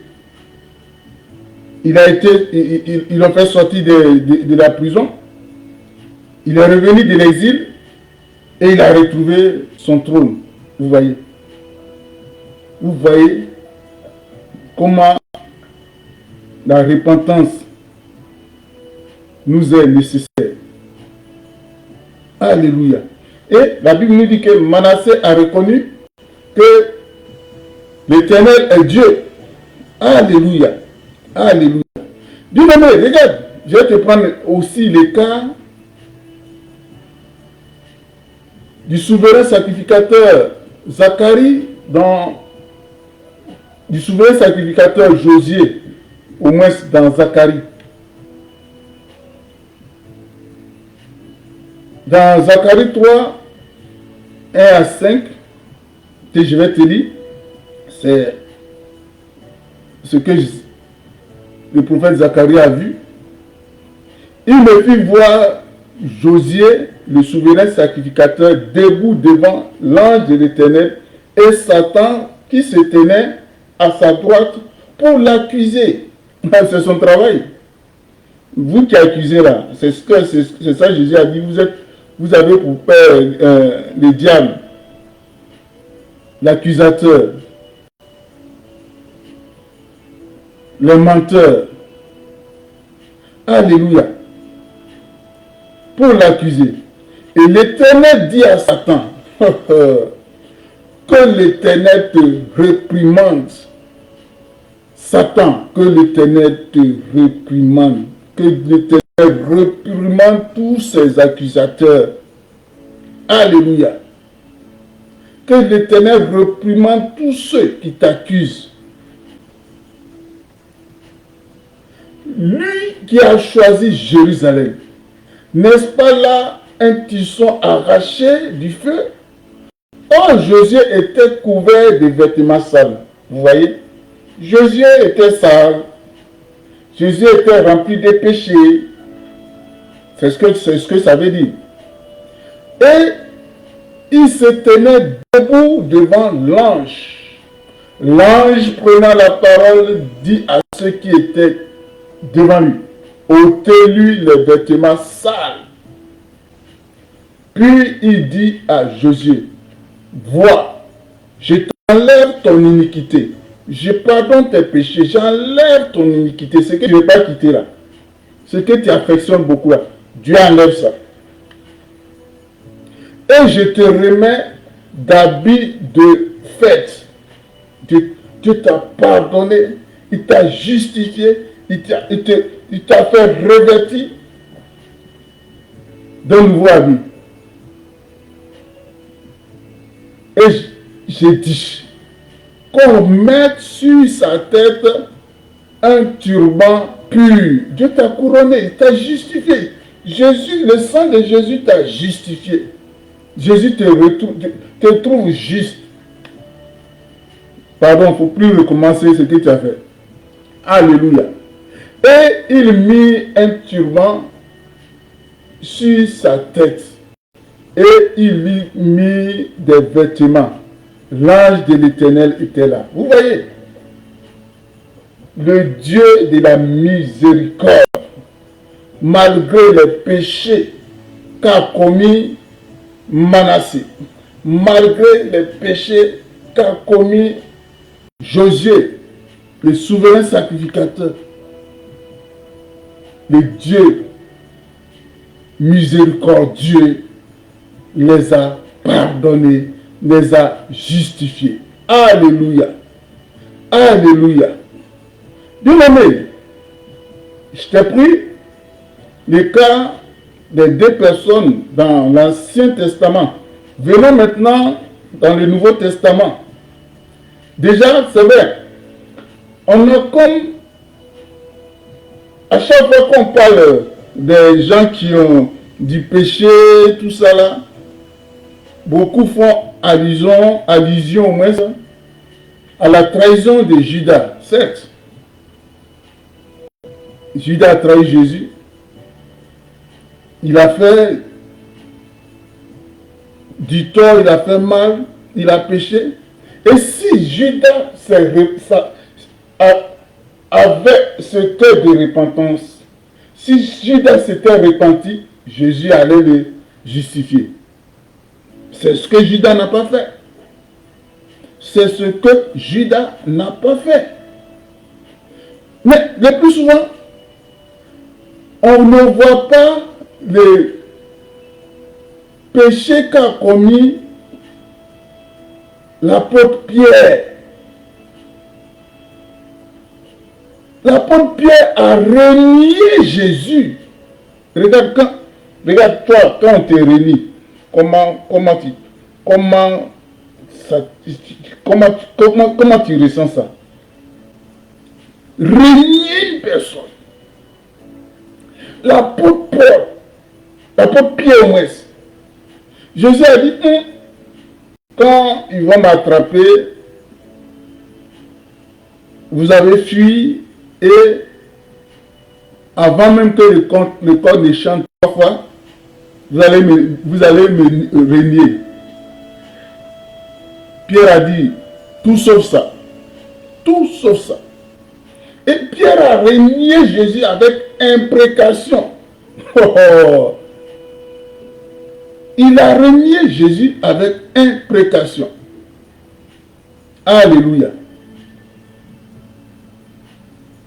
Il l'a fait sortir de la prison. Il est revenu de l'exil et il a retrouvé son trône. Vous voyez? Vous voyez comment la repentance nous est nécessaire. Alléluia. Et la Bible nous dit que Manassé a reconnu que l'Éternel est Dieu. Alléluia. Alléluia. Bien-aimé, regarde, je vais te prendre aussi le cas du souverain sacrificateur Zacharie du souverain sacrificateur Josier, au moins dans Zacharie. Dans Zacharie 3, 1 à 5, que je vais te lire, c'est ce que le prophète Zacharie a vu. Il me fit voir Josier, le souverain sacrificateur, debout devant l'ange de l'Éternel, et Satan qui se tenait à sa droite pour l'accuser. C'est son travail. Vous qui accusez là, c'est ça que Jésus a dit, vous avez pour père le diable, l'accusateur, le menteur. Alléluia. Pour l'accuser. Et l'Éternel dit à Satan, que l'Éternel te réprimande. Satan, que l'Éternel te réprimande. Que l'Éternel réprimande tous ses accusateurs. Alléluia. Que l'Éternel réprimande tous ceux qui t'accusent. Lui qui a choisi Jérusalem, n'est-ce pas là un tisson arraché du feu? Or, Josué était couvert de vêtements sales. Vous voyez? Josué était sale. Josué était rempli de péchés. C'est ce que ça veut dire. Et il se tenait debout devant l'ange. L'ange prenant la parole dit à ceux qui étaient devant lui, ôtez-lui les vêtements sales. Puis il dit à Josué, vois, je t'enlève ton iniquité, je pardonne tes péchés, j'enlève ton iniquité, ce que tu ne veux pas quitter là, ce que tu affectionnes beaucoup là, Dieu enlève ça. Et je te remets d'habits de fête. Dieu t'a pardonné, il t'a justifié, il t'a fait revêtir d'un nouveau habit. Et j'ai dit qu'on mette sur sa tête un turban pur. Dieu t'a couronné, il t'a justifié. Jésus, le sang de Jésus t'a justifié. Jésus te trouve juste. Pardon, il ne faut plus recommencer ce que tu as fait. Alléluia. Et il mit un turban sur sa tête. Et il lui mit des vêtements. L'ange de l'Éternel était là. Vous voyez, le Dieu de la miséricorde, malgré les péchés qu'a commis Manassé, malgré les péchés qu'a commis Josué, le souverain sacrificateur, le Dieu miséricordieux les a pardonnés, les a justifiés. Alléluia. Alléluia. Bien-aimé, je t'ai pris le cas des deux personnes dans l'Ancien Testament. Venons maintenant dans le Nouveau Testament. Déjà, c'est vrai, on a comme, à chaque fois qu'on parle des gens qui ont du péché, tout ça là, beaucoup font allusion au moins à la trahison de Judas. Certes, Judas a trahi Jésus. Il a fait du tort, il a fait mal, il a péché. Et si Judas avait ce cœur de repentance, si Judas s'était repenti, Jésus allait le justifier. C'est ce que Judas n'a pas fait. C'est ce que Judas n'a pas fait. Mais le plus souvent, on ne voit pas les péchés qu'a commis l'apôtre Pierre. L'apôtre Pierre a renié Jésus. Regarde toi, quand on te renie, comment tu ressens ça? Renier une personne. L'apôtre Paul, l'apôtre Pierre au moins, Jésus a dit, quand ils vont m'attraper, vous avez fui et avant même que le corps ne chante 3 fois, vous allez me renier. Pierre a dit, tout sauf ça. Tout sauf ça. Et Pierre a renié Jésus avec imprécation. Oh. Il a renié Jésus avec imprécation. Alléluia.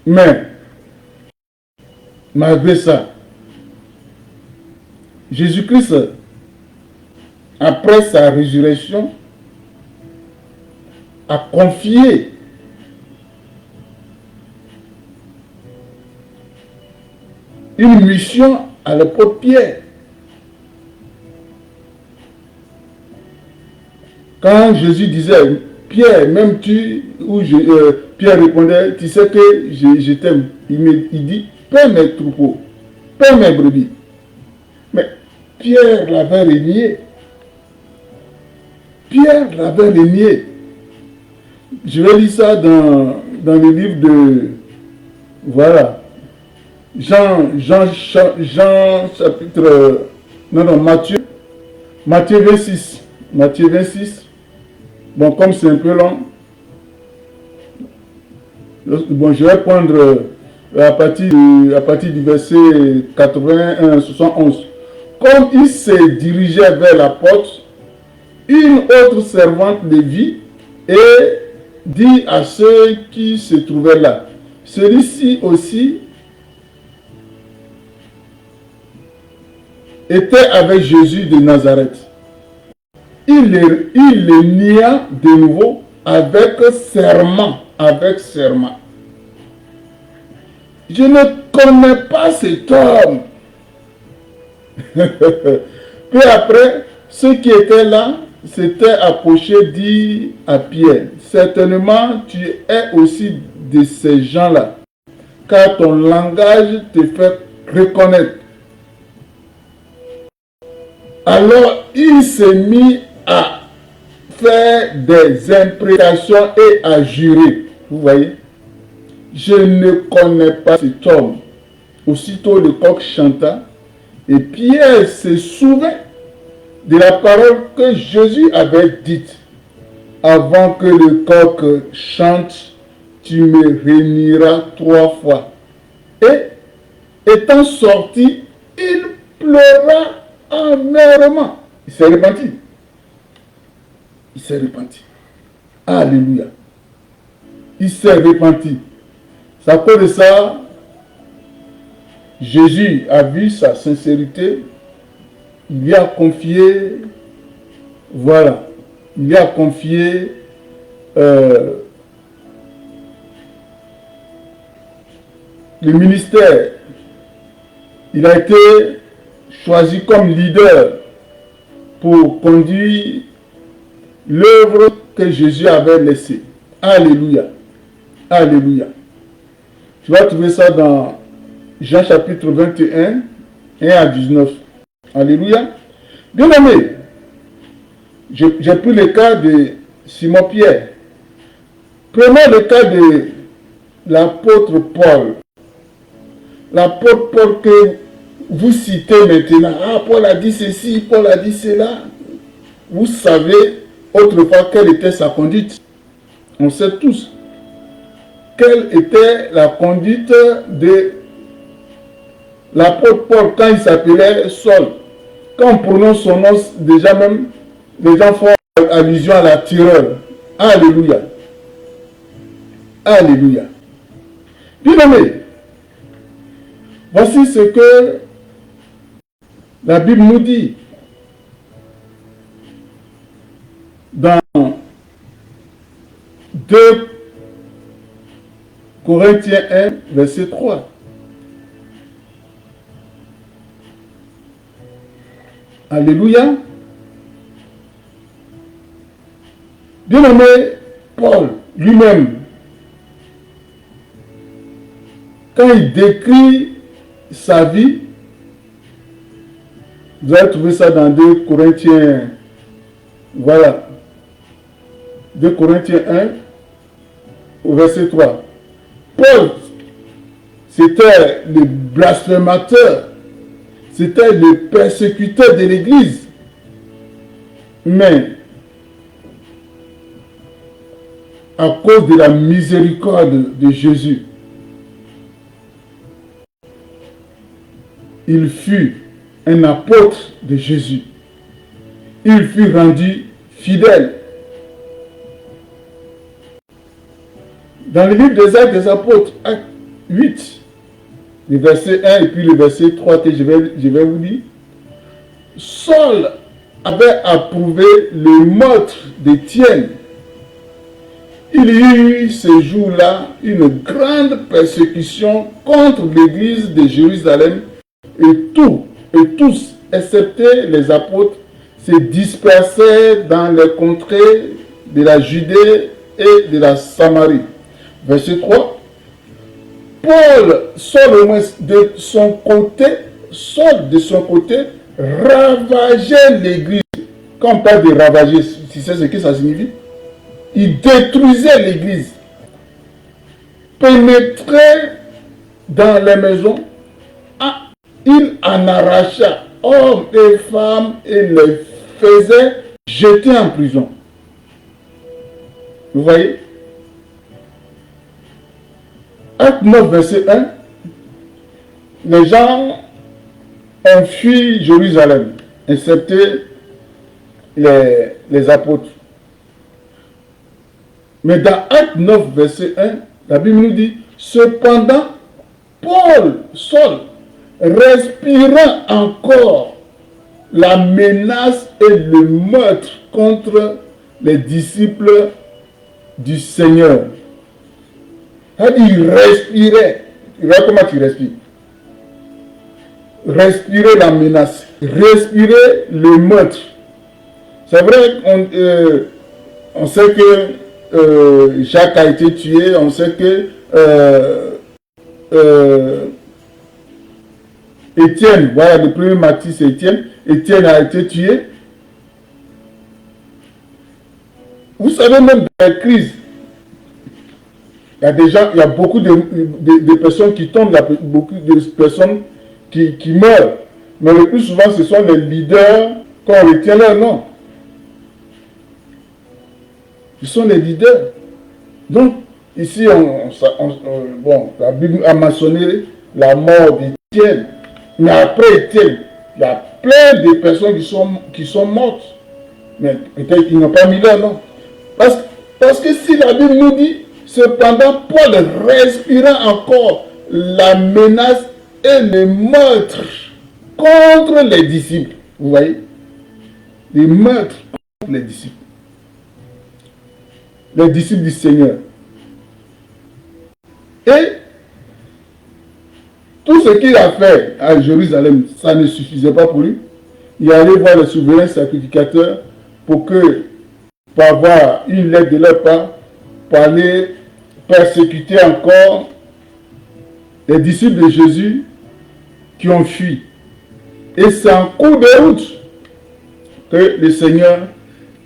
Mais, malgré ça, Jésus-Christ, après sa résurrection, a confié une mission à l'apôtre Pierre. Quand Jésus disait, Pierre, m'aimes-tu? Pierre répondait, tu sais que je t'aime. Il dit, paie mes troupeaux, paie mes brebis. Mais Pierre l'avait renié. Pierre l'avait renié. Je vais lire ça dans le livre de, voilà, Jean chapitre, Matthieu 26. Bon, comme c'est un peu long, Bon, je vais prendre à partir du verset 81, 71. Comme il se dirigeait vers la porte, une autre servante le vit et dit à ceux qui se trouvaient là, celui-ci aussi était avec Jésus de Nazareth. Il le nia de nouveau avec serment. Je ne connais pas cet homme. Puis après, ceux qui étaient là s'étaient approchés, dit à Pierre, certainement tu es aussi de ces gens-là, car ton langage te fait reconnaître. Alors il s'est mis à faire des imprécations et à jurer. Vous voyez, je ne connais pas cet homme. Aussitôt le coq chanta et Pierre se souvint de la parole que Jésus avait dite. Avant que le coq chante, tu me renieras 3 fois. Et étant sorti, il pleura amèrement. Il s'est repenti. Alléluia. Il s'est repenti. C'est à cause de ça, Jésus a vu sa sincérité. Il lui a confié, voilà, il lui a confié le ministère. Il a été choisi comme leader pour conduire l'œuvre que Jésus avait laissée. Alléluia. Alléluia. Tu vas trouver ça dans Jean chapitre 21, 1 à 19. Alléluia. Bien aimé, j'ai pris le cas de Simon-Pierre. Prenons le cas de l'apôtre Paul. L'apôtre Paul que vous citez maintenant. Ah, Paul a dit ceci, Paul a dit cela. Vous savez autrefois quelle était sa conduite. On sait tous quelle était la conduite de l'apôtre Paul quand il s'appelait Saul. Quand on prononce son nom, déjà même, les gens font allusion à la terreur. Alléluia. Alléluia. Bien aimé, voici ce que la Bible nous dit dans 2 Corinthiens 1, verset 3. Alléluia. Bien aimé, Paul lui-même, quand il décrit sa vie, vous allez trouver ça dans 2 Corinthiens, voilà, 2 Corinthiens 1, au verset 3. Paul, c'était le blasphémateur, c'était le persécuteur de l'Église. Mais, à cause de la miséricorde de Jésus, il fut un apôtre de Jésus. Il fut rendu fidèle. Dans le livre des Actes des Apôtres, Acte 8, le verset 1 et puis le verset 3 que je vais vous dire, Saul avait approuvé le meurtre d'Étienne. Il y eut ce jour-là une grande persécution contre l'église de Jérusalem et tous, excepté les apôtres, se dispersaient dans les contrées de la Judée et de la Samarie. Verset 3. Paul, Saul de son côté, ravageait l'église. Quand on parle de ravager, tu sais ce que ça signifie? Il détruisait l'église, pénétrait dans les maisons, il en arracha hommes et femmes et les faisait jeter en prison. Vous voyez? Acte 9, verset 1, les gens ont fui Jérusalem, excepté les apôtres. Mais dans Acte 9, verset 1, la Bible nous dit, cependant, Saul, respirant encore la menace et le meurtre contre les disciples du Seigneur. Il respirait. Regarde comment tu respires. Respirer la menace, respirer le meurtre. C'est vrai qu'on sait que Jacques a été tué, on sait que Étienne, voilà le premier martyr c'est Étienne, Étienne a été tué. Vous savez même dans la crise, il y a des gens, il y a beaucoup de personnes qui tombent, beaucoup de personnes qui meurent. Mais le plus souvent, ce sont les leaders qu'on retient leur nom. Ce sont les leaders. Donc, ici, la Bible a mentionné la mort d'Étienne. Mais après Étienne, il y a plein de personnes qui sont mortes. Mais peut-être qu'ils n'ont pas mis leur nom. Parce que si la Bible nous dit, cependant, Paul respirant encore la menace et le meurtre contre les disciples. Vous voyez? Les meurtres contre les disciples. Les disciples du Seigneur. Et tout ce qu'il a fait à Jérusalem, ça ne suffisait pas pour lui. Il allait voir le souverain sacrificateur pour avoir une lettre de leur part pour aller persécuter encore les disciples de Jésus qui ont fui. Et c'est en cours de route que le Seigneur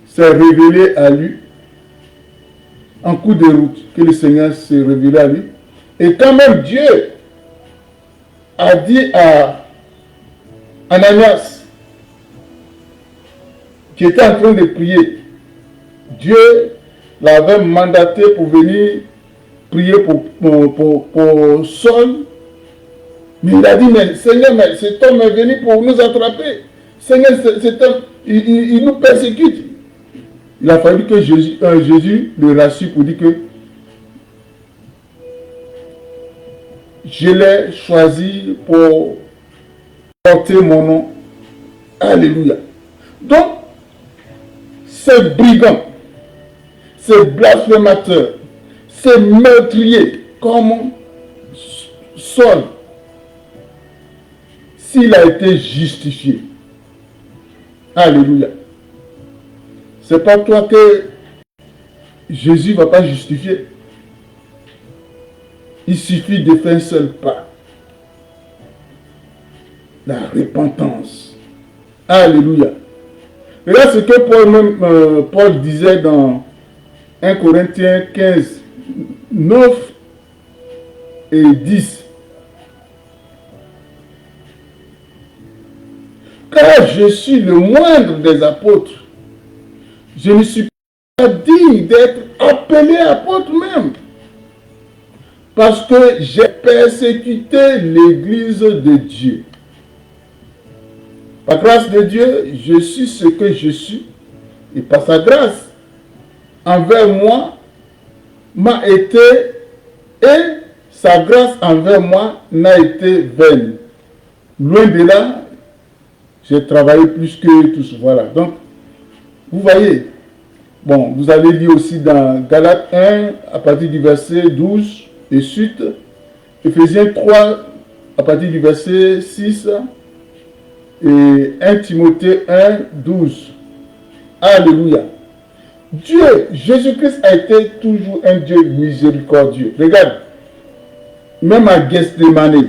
s'est révélé à lui. En cours de route que le Seigneur s'est révélé à lui. Et quand même Dieu a dit à Ananias, qui était en train de prier, Dieu l'avait mandaté pour venir prier pour Saul. Mais il a dit, mais Seigneur, mais cet homme est venu pour nous attraper. Seigneur, cet homme, il nous persécute. Il a fallu que Jésus le rassure pour dire que je l'ai choisi pour porter mon nom. Alléluia. Donc, ces brigands, ces blasphémateurs, ces meurtriers, comme Saul, s'il a été justifié, alléluia, c'est pas toi que Jésus ne va pas justifier. Il suffit de faire un seul pas. La repentance. Alléluia. Et là, ce que Paul disait dans 1 Corinthiens 15, 9 et 10. Car je suis le moindre des apôtres. Je ne suis pas digne d'être appelé apôtre même. Parce que j'ai persécuté l'église de Dieu. Par grâce de Dieu, je suis ce que je suis. Et par sa grâce, envers moi, m'a été, et sa grâce envers moi n'a été vaine. Loin de là, j'ai travaillé plus que tous. Voilà. Donc, vous voyez, bon, vous allez lire aussi dans Galates 1, à partir du verset 12 et suite, Éphésiens 3, à partir du verset 6, et 1 Timothée 1, 12. Alléluia. Dieu, Jésus-Christ a été toujours un Dieu miséricordieux. Regarde, même à Gethsémani,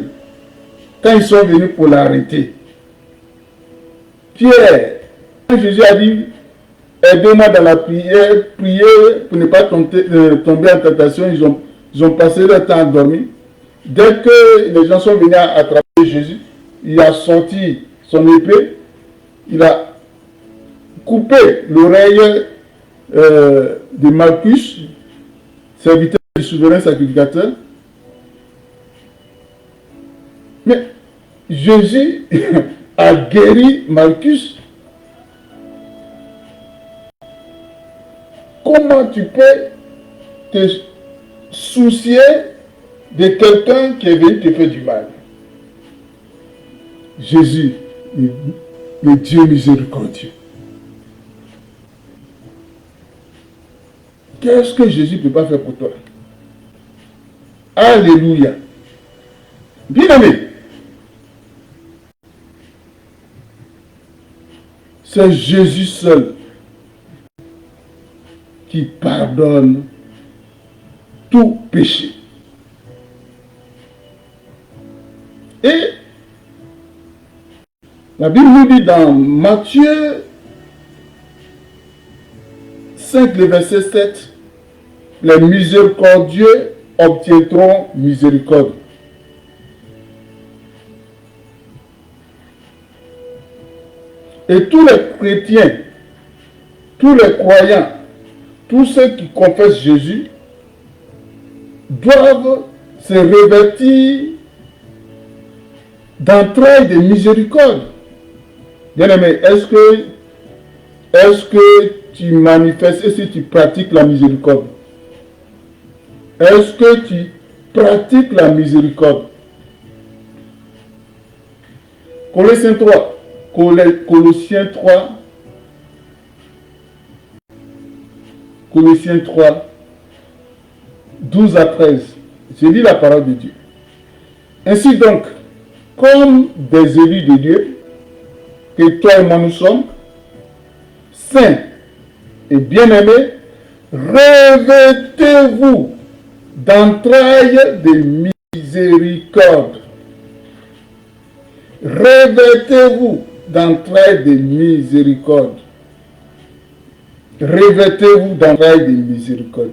quand ils sont venus pour l'arrêter, Pierre, quand Jésus a dit, aidez-moi dans la prière, priez pour ne pas tomber en tentation, ils ont passé leur temps à dormir. Dès que les gens sont venus attraper Jésus, il a sorti son épée, il a coupé l'oreille de Malchus, serviteur du souverain sacrificateur, Mais Jésus a guéri Marcus. Comment tu peux te soucier de quelqu'un qui est venu te faire du mal? Jésus, le Dieu miséricordieux. Qu'est-ce que Jésus ne peut pas faire pour toi? Alléluia. Bien-aimé, c'est Jésus seul qui pardonne tout péché. Et la Bible nous dit dans Matthieu 5, le verset 7, les miséricordieux obtiendront miséricorde. Et tous les chrétiens, tous les croyants, tous ceux qui confessent Jésus doivent se revêtir d'entrailles de miséricorde. Bien-aimé, est-ce que tu manifestes, est-ce que tu pratiques la miséricorde? Est-ce que tu pratiques la miséricorde? Colossiens 3. Colossiens 3. Colossiens 3. 12 à 13. Je lis la parole de Dieu. Ainsi donc, comme des élus de Dieu, que toi et moi nous sommes, saints et bien-aimés, revêtez-vous d'entrailles de miséricorde. Revêtez-vous d'entrailles de miséricorde. Revêtez-vous d'entrailles de miséricorde.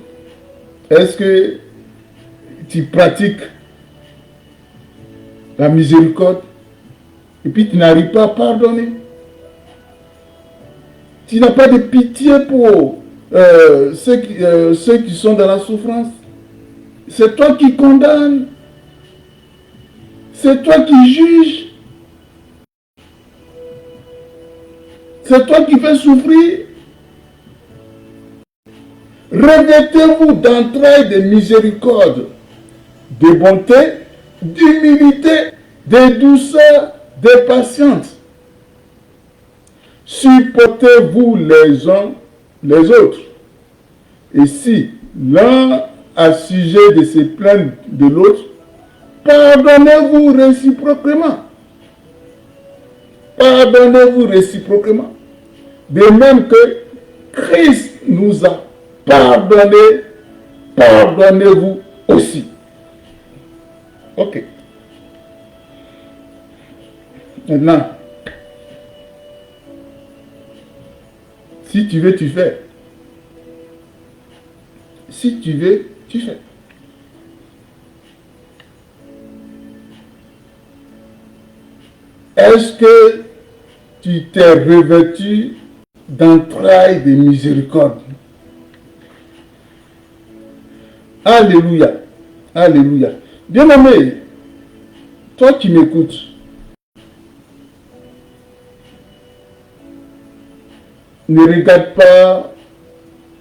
Est-ce que tu pratiques la miséricorde et puis tu n'arrives pas à pardonner? Tu n'as pas de pitié pour ceux qui sont dans la souffrance. C'est toi qui condamnes. C'est toi qui juges. C'est toi qui fais souffrir. Revêtez-vous d'entrailles de miséricorde, de bonté, d'humilité, de douceur, de patience. Supportez-vous les uns les autres. Et si l'un a sujet de se plaindre de l'autre, pardonnez-vous réciproquement. Pardonnez-vous réciproquement. De même que Christ nous a pardonné, pardonnez-vous aussi. Ok. Maintenant, si tu veux, tu fais. Si tu veux, tu fais. Est-ce que tu t'es revêtu d'entrailles de miséricorde? Alléluia. Alléluia. Bien-aimé, toi qui m'écoutes, ne regarde pas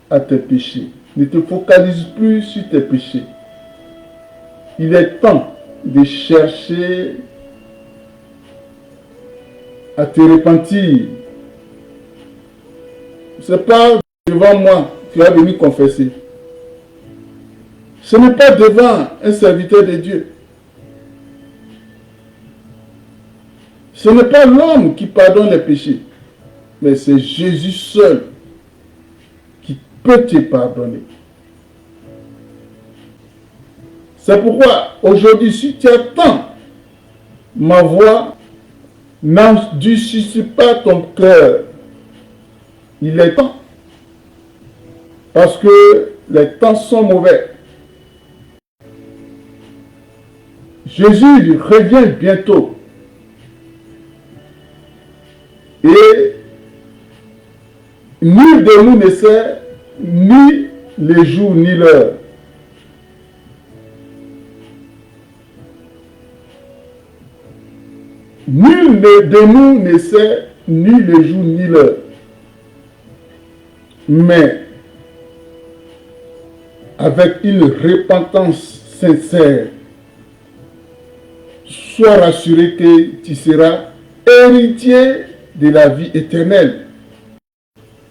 à tes péchés. Ne te focalise plus sur tes péchés. Il est temps de chercher à te repentir. Ce n'est pas devant moi que tu vas venir confesser. Ce n'est pas devant un serviteur de Dieu. Ce n'est pas l'homme qui pardonne les péchés, mais c'est Jésus seul qui peut te pardonner. C'est pourquoi aujourd'hui, si tu attends ma voix, n'endurcis pas ton cœur. Il est temps. Parce que les temps sont mauvais. Jésus revient bientôt. Et nul de nous ne sait ni le jour ni l'heure. Nul de nous ne sait ni le jour ni l'heure. Mais avec une repentance sincère, sois rassuré que tu seras héritier de la vie éternelle.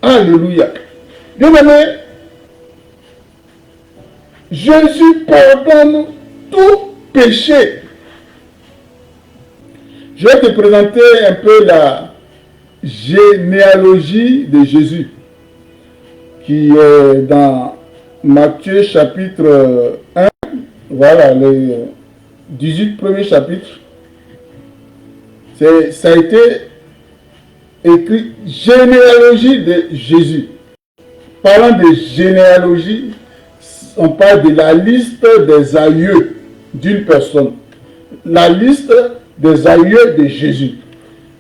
Alléluia. Bien-aimé, Jésus pardonne tout péché. Je vais te présenter un peu la généalogie de Jésus, qui est dans Matthieu chapitre 1, voilà, les 18 premiers chapitres. Ça a été écrit généalogie de Jésus. Parlant de généalogie, on parle de la liste des aïeux d'une personne. La liste des aïeux de Jésus.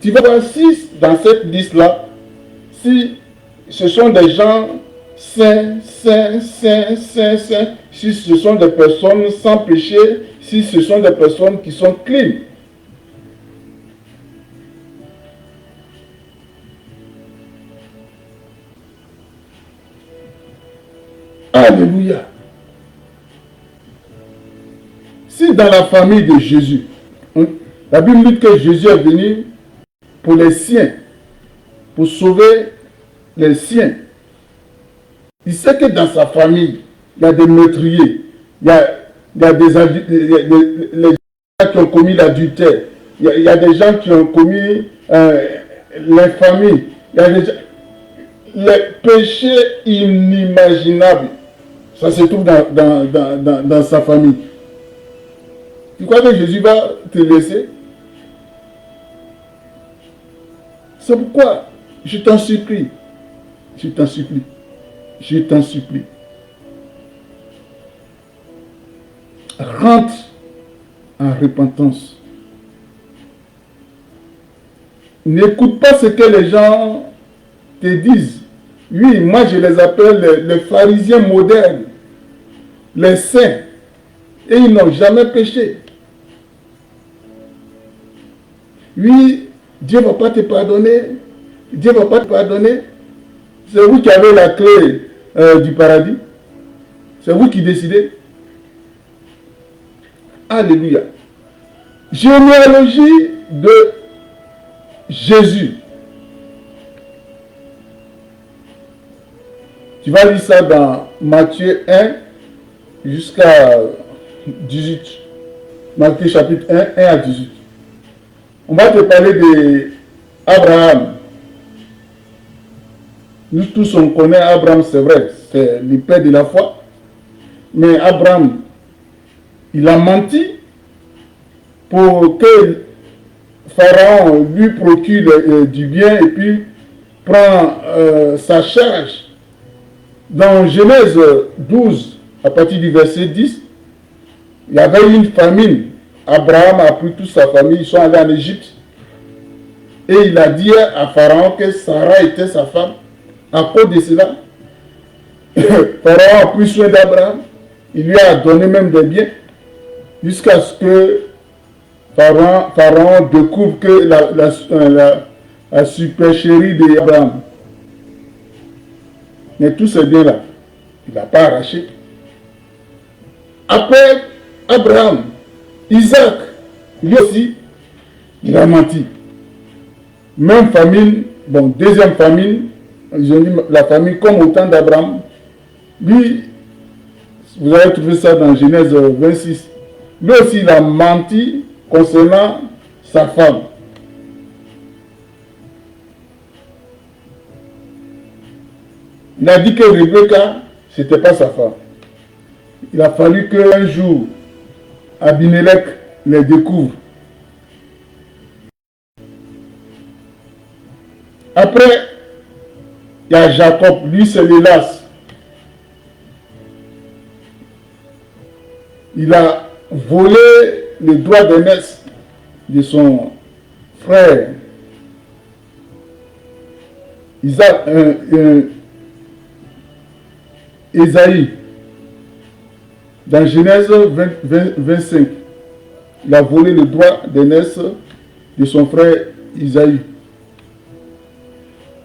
Tu vas voir si dans cette liste-là, si ce sont des gens saints, si ce sont des personnes sans péché, si ce sont des personnes qui sont clean. Alléluia. Si dans la famille de Jésus, la Bible dit que Jésus est venu pour les siens, pour sauver les siens. Il sait que dans sa famille, il y a des meurtriers, il y a des gens qui ont commis l'adultère, il y a des gens qui ont commis l'infamie, il y a les péchés inimaginables. Ça se trouve dans sa famille. Tu crois que Jésus va te laisser? C'est pourquoi je t'en supplie, rentre en repentance. N'écoute pas ce que les gens te disent. Oui, moi je les appelle les pharisiens modernes, les saints, et ils n'ont jamais péché. Oui, Dieu ne va pas te pardonner. Dieu ne va pas te pardonner. C'est vous qui avez la clé du paradis. C'est vous qui décidez. Alléluia. Généalogie de Jésus. Tu vas lire ça dans Matthieu 1 jusqu'à 18. Matthieu chapitre 1 à 18. On va te parler d'Abraham. Nous tous on connaît Abraham, c'est vrai, c'est le père de la foi. Mais Abraham, il a menti pour que Pharaon lui procure du bien et puis prend sa charge. Dans Genèse 12, à partir du verset 10, il y avait une famine. Abraham a pris toute sa famille, ils sont allés en Égypte. Et il a dit à Pharaon que Sarah était sa femme. À cause de cela, Pharaon a pris soin d'Abraham. Il lui a donné même des biens. Jusqu'à ce que Pharaon découvre que la supercherie d'Abraham. Mais tous ces biens-là, il n'a pas arraché. Après Abraham, Isaac, lui aussi, il a menti. Même famine, bon, deuxième famine, ils ont dit la famille comme au temps d'Abraham. Lui, vous avez trouvé ça dans Genèse 26. Lui aussi, il a menti concernant sa femme. Il a dit que Rebecca, ce n'était pas sa femme. Il a fallu qu'un jour, Abimelech les découvre. Après, il y a Jacob, lui c'est l'hélas. Il a volé le droit d'aînesse de son frère. Ésaïe. Dans Genèse 25, il a volé le droit d'aînesse de son frère Isaïe.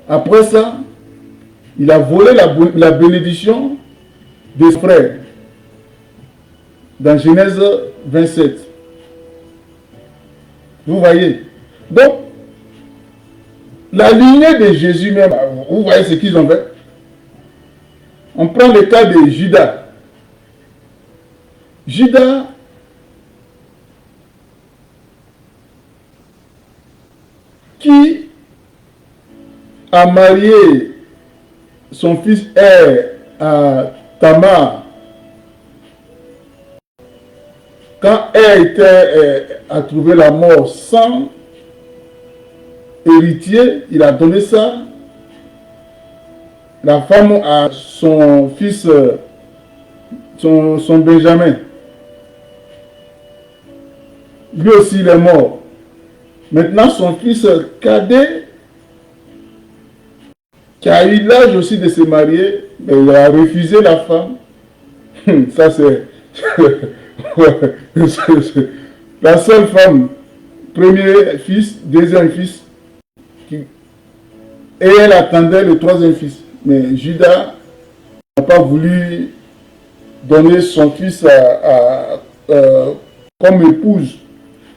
Après ça, il a volé la bénédiction des frères dans Genèse 27. Vous voyez? Donc, la lignée de Jésus même, vous voyez ce qu'ils ont fait? On prend le cas de Judas. Judas qui a marié son fils à Tamar. Quand a trouvé la mort sans héritier, il a donné ça, la femme à son fils, son Benjamin. Lui aussi, il est mort. Maintenant, son fils cadet, qui a eu l'âge aussi de se marier, mais il a refusé la femme. Ça, c'est la seule femme, premier fils, deuxième fils, et elle attendait le troisième fils. Mais Judas n'a pas voulu donner son fils comme épouse.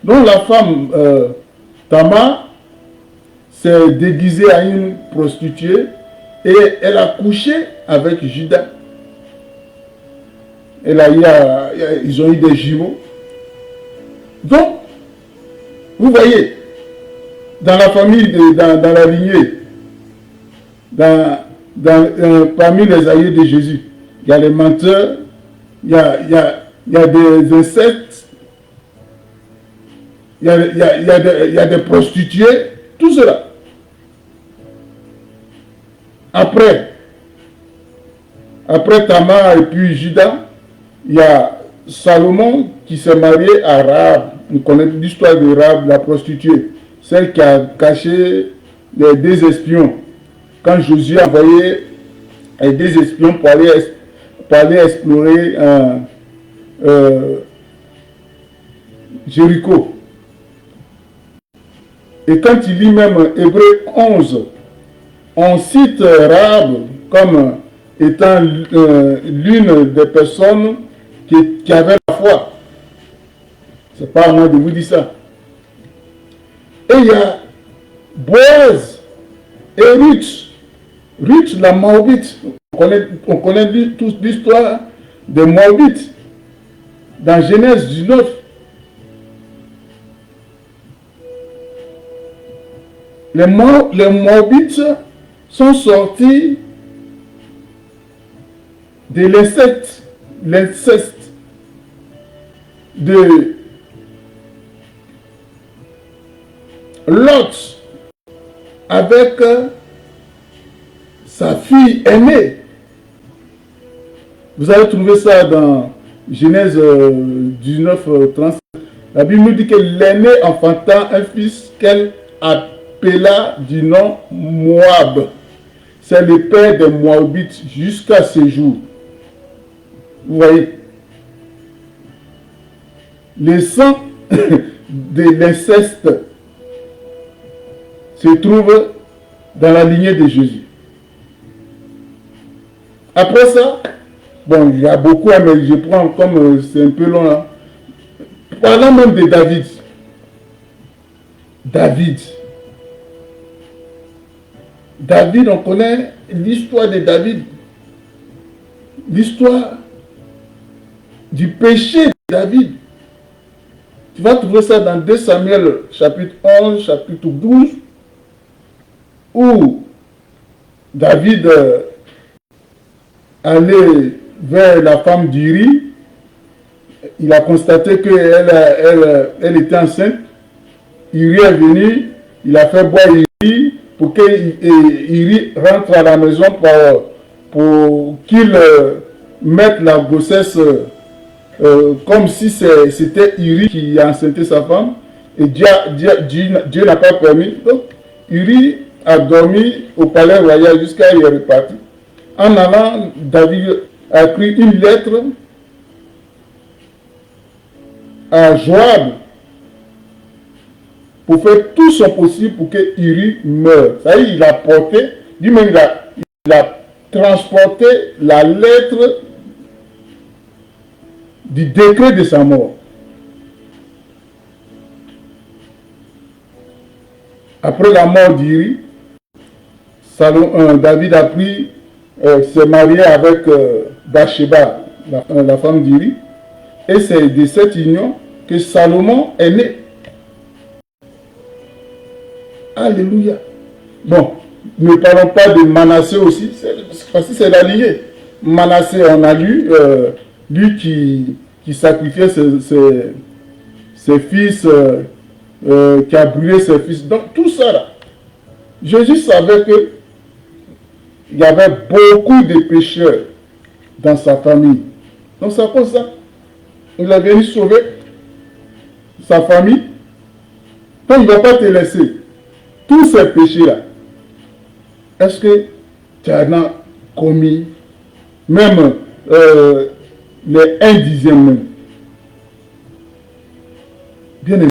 Donc la femme, Tamar, s'est déguisée à une prostituée et elle a couché avec Judas. Ils ont eu des jumeaux. Donc, vous voyez, dans la famille, dans la lignée, parmi les alliés de Jésus, il y a les menteurs, il y a des insectes, il y a des prostituées, tout cela. Après Tamar et puis Judas, il y a Salomon qui s'est marié à Rahab. On connaît l'histoire de Rahab, la prostituée, celle qui a caché les deux espions. Quand Josué a envoyé les deux espions pour aller explorer Jéricho. Et quand il lit même Hébreux 11, on cite Rahab comme étant l'une des personnes qui avait la foi. C'est pas à moi de vous dire ça. Et il y a Boaz et Ruth. Ruth, la Moabite. On connaît toute l'histoire des Moabites dans Genèse 19. Les Moabites sont sortis de l'inceste de Lot avec sa fille aînée. Vous allez trouver ça dans Genèse 19, 37. La Bible nous dit que l'aînée enfanta un fils qu'elle appela du nom Moab. C'est le père des Moabites jusqu'à ce jour. Vous voyez, le sang de l'inceste se trouve dans la lignée de Jésus. Après ça, bon, il y a beaucoup, mais je prends comme c'est un peu long là. Parlons même de David. David, on connaît l'histoire de David. L'histoire du péché de David. Tu vas trouver ça dans 2 Samuel chapitre 11, chapitre 12, où David allait vers la femme d'Uri. Il a constaté qu'elle était enceinte. Uri est venu, il a fait boire Uri pour qu'Uri rentre à la maison pour qu'il mette la grossesse comme si c'était Uri qui a enceinté sa femme. Et Dieu n'a pas permis. Donc, Uri a dormi au palais royal jusqu'à il est reparti. En allant, David a écrit une lettre à Joab pour faire tout son possible pour que Uri meure. Ça y est, il a porté, lui-même il a transporté la lettre du décret de sa mort. Après la mort d'Uri, David a pris, s'est marié avec Bathsheba, la femme d'Uri, et c'est de cette union que Salomon est né. Alléluia. Bon, ne parlons pas de Manassé aussi, parce que c'est l'allié. Manassé, on a lu, lui qui sacrifiait ses fils, qui a brûlé ses fils. Donc tout ça là, Jésus savait que il y avait beaucoup de pécheurs dans sa famille. Donc c'est à cause de ça. Il est venu sauver sa famille. Donc il ne va pas te laisser. Tous ces péchés-là, est-ce que tu en as commis même les 1/10 même? Bien aimé.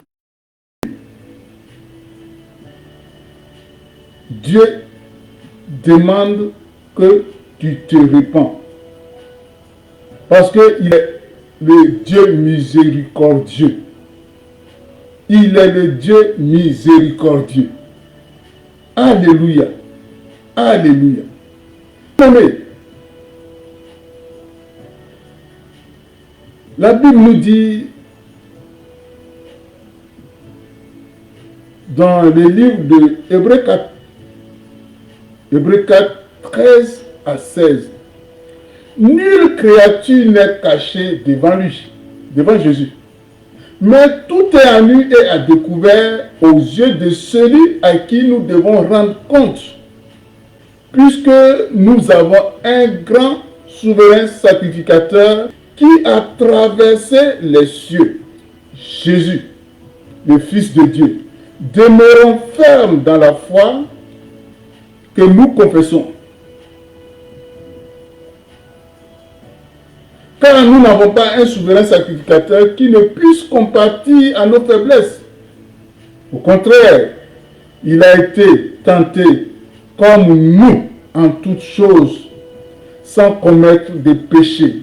Dieu demande que tu te répands. Parce qu'il est le Dieu miséricordieux. Il est le Dieu miséricordieux. Alléluia. Alléluia. Mais la Bible nous dit dans le livre de Hébreux 4, Hébreux 4, 13 à 16. Nulle créature n'est cachée devant lui, devant Jésus. Mais tout est à nu et à découvert aux yeux de celui à qui nous devons rendre compte. Puisque nous avons un grand souverain sacrificateur qui a traversé les cieux, Jésus, le Fils de Dieu. Demeurons fermes dans la foi que nous confessons. Car nous n'avons pas un souverain sacrificateur qui ne puisse compatir à nos faiblesses. Au contraire, il a été tenté comme nous en toutes choses, sans commettre de péché.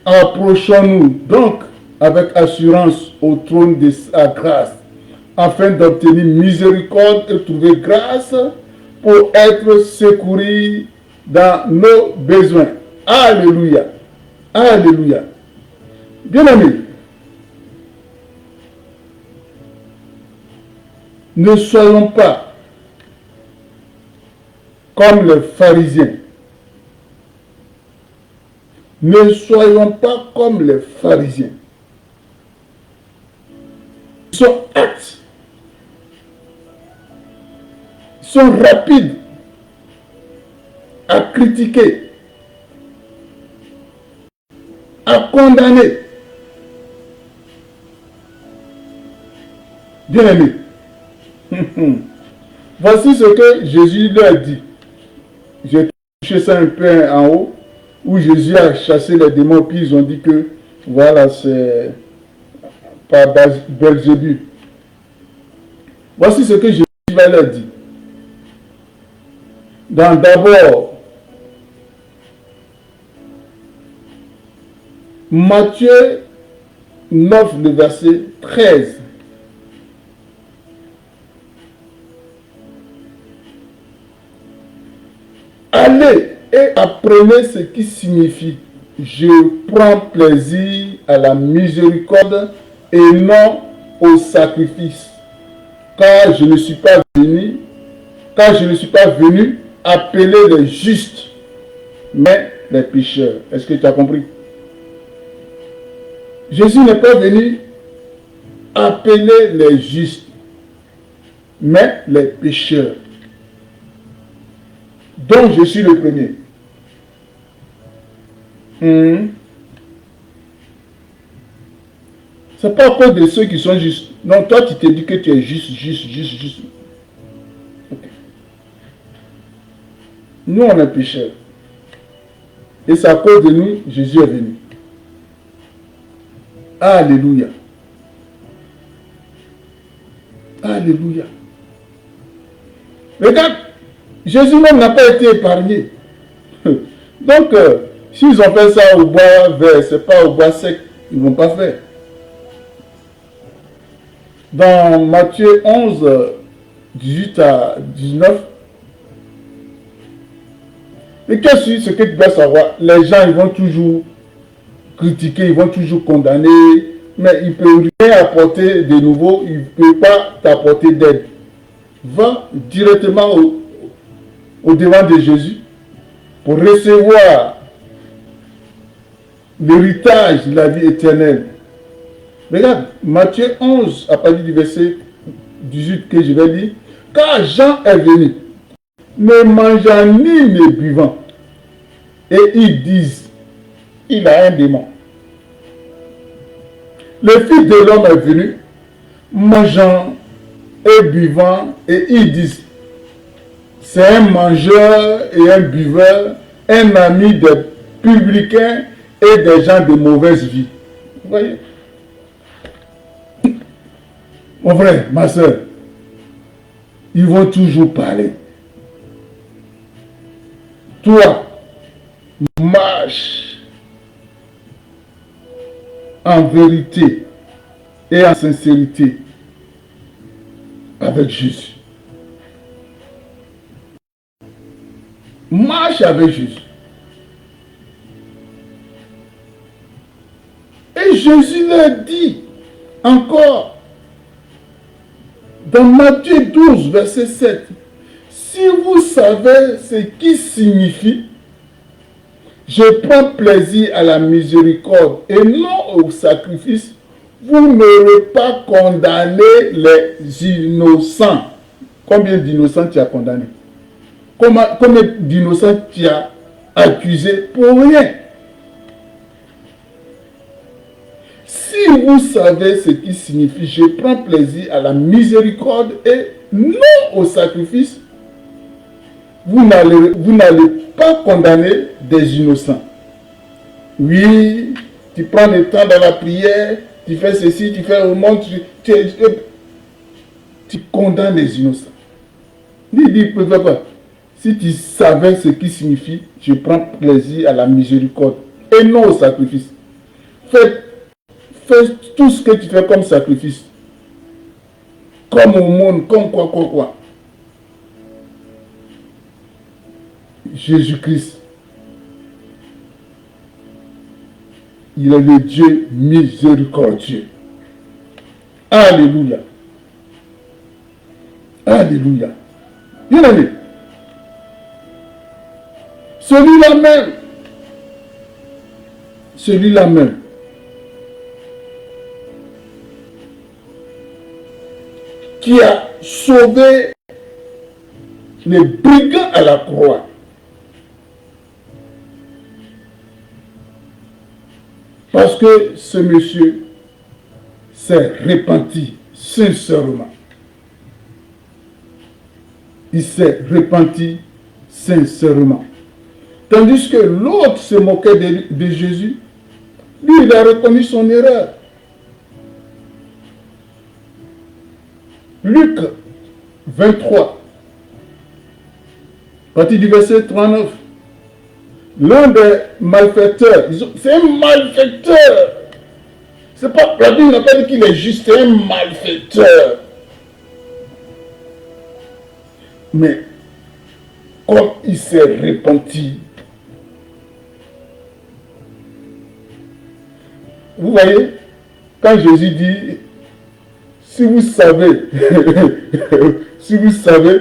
Approchons-nous donc avec assurance au trône de sa grâce, afin d'obtenir miséricorde et trouver grâce pour être secourus dans nos besoins. Alléluia. Alléluia. Bien amis, ne soyons pas comme les pharisiens. Ne soyons pas comme les pharisiens. Ils sont actes. Ils sont rapides à critiquer, à condamner. Bien-aimés, voici ce que Jésus leur dit. J'ai touché ça un peu en haut, où Jésus a chassé les démons, puis ils ont dit que, voilà, c'est par Belzébuth. Voici ce que Jésus leur dit. D'abord, Matthieu 9, le verset 13. Allez et apprenez ce qui signifie je prends plaisir à la miséricorde et non au sacrifice, car je ne suis pas venu appeler les justes, mais les pécheurs. Est-ce que tu as compris? Jésus n'est pas venu appeler les justes, mais les pécheurs. Donc je suis le premier. C'est pas à cause de ceux qui sont justes. Non, toi tu te dis que tu es juste. Okay. Nous on est pécheurs. Et c'est à cause de nous, Jésus est venu. Alléluia. Alléluia. Regarde, Jésus même n'a pas été épargné. Donc, s'ils ont fait ça au bois vert, ce n'est pas au bois sec, ils ne vont pas faire. Dans Matthieu 11, 18 à 19, et qu'est-ce que tu dois savoir? Les gens, ils vont toujours critiquer, ils vont toujours condamner, mais ils ne peuvent rien apporter de nouveau, ils ne peuvent pas t'apporter d'aide. Va directement au devant de Jésus pour recevoir l'héritage de la vie éternelle. Regarde, Matthieu 11, à partir du verset 18 que je vais lire. Car Jean est venu, ne mangeant ni ne buvant, et ils disent, il a un démon. Le Fils de l'homme est venu, mangeant et buvant, et ils disent, c'est un mangeur et un buveur, un ami des publicains et des gens de mauvaise vie. Vous voyez? Mon frère, ma soeur, ils vont toujours parler. Toi, marche en vérité et en sincérité avec Jésus. Marche avec Jésus. Et Jésus leur dit encore, dans Matthieu 12, verset 7, si vous savez ce qui signifie, je prends plaisir à la miséricorde et non au sacrifice, vous n'aurez pas condamné les innocents. Combien d'innocents tu as condamné? Combien d'innocents tu as accusé pour rien? Si vous savez ce qui signifie, je prends plaisir à la miséricorde et non au sacrifice, vous n'allez pas condamner des innocents. Oui, tu prends le temps dans la prière, tu fais ceci, tu fais au monde, tu condamnes les innocents. Dis, pas. Si tu savais ce qui signifie, je prends plaisir à la miséricorde et non au sacrifice. Fais tout ce que tu fais comme sacrifice. Comme au monde, comme quoi. Jésus-Christ, il est le Dieu miséricordieux. Alléluia. Alléluia. Bien aimé. Celui-là même, qui a sauvé les brigands à la croix. Parce que ce monsieur s'est repenti sincèrement. Il s'est repenti sincèrement. Tandis que l'autre se moquait de Jésus, lui, il a reconnu son erreur. Luc 23, partie du verset 39. L'un des malfaiteurs, c'est un malfaiteur. C'est pas, la Bible n'a pas dit qu'il est juste, c'est un malfaiteur. Mais comme il s'est repenti, vous voyez, quand Jésus dit, si vous savez, si vous savez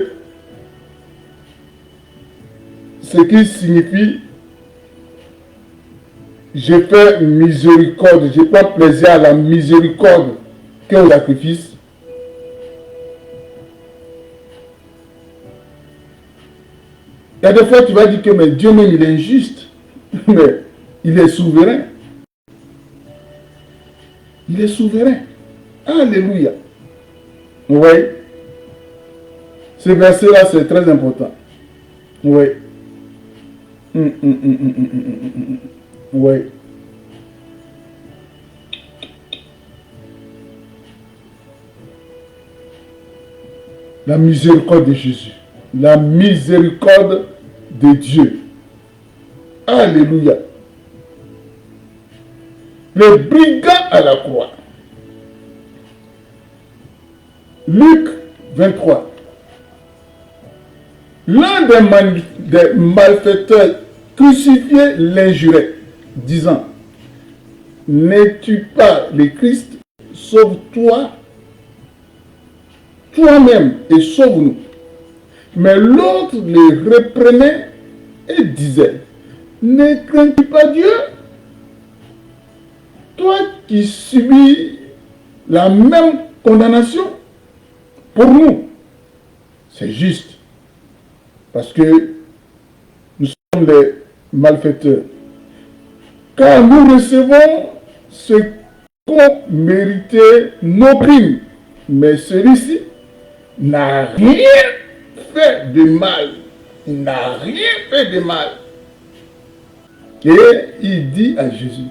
ce qui signifie, je fais miséricorde, je prends plaisir à la miséricorde qu'au sacrifice. Il y a des fois tu vas dire que mais Dieu même il est injuste, mais il est souverain. Il est souverain. Alléluia. Oui. Ce verset-là, c'est très important. Oui. Oui. La miséricorde de Jésus. La miséricorde de Dieu. Alléluia. Le brigand à la croix. Luc 23. L'un des malfaiteurs crucifiés l'injurait, disant, n'es-tu pas le Christ? Sauve-toi toi-même et sauve-nous. Mais l'autre les reprenait et disait, ne crains-tu pas Dieu? Toi qui subis la même condamnation, pour nous, c'est juste. Parce que nous sommes des malfaiteurs. Car nous recevons ce qu'ont mérité nos crimes. Mais celui-ci n'a rien fait de mal. Il n'a rien fait de mal. Et il dit à Jésus,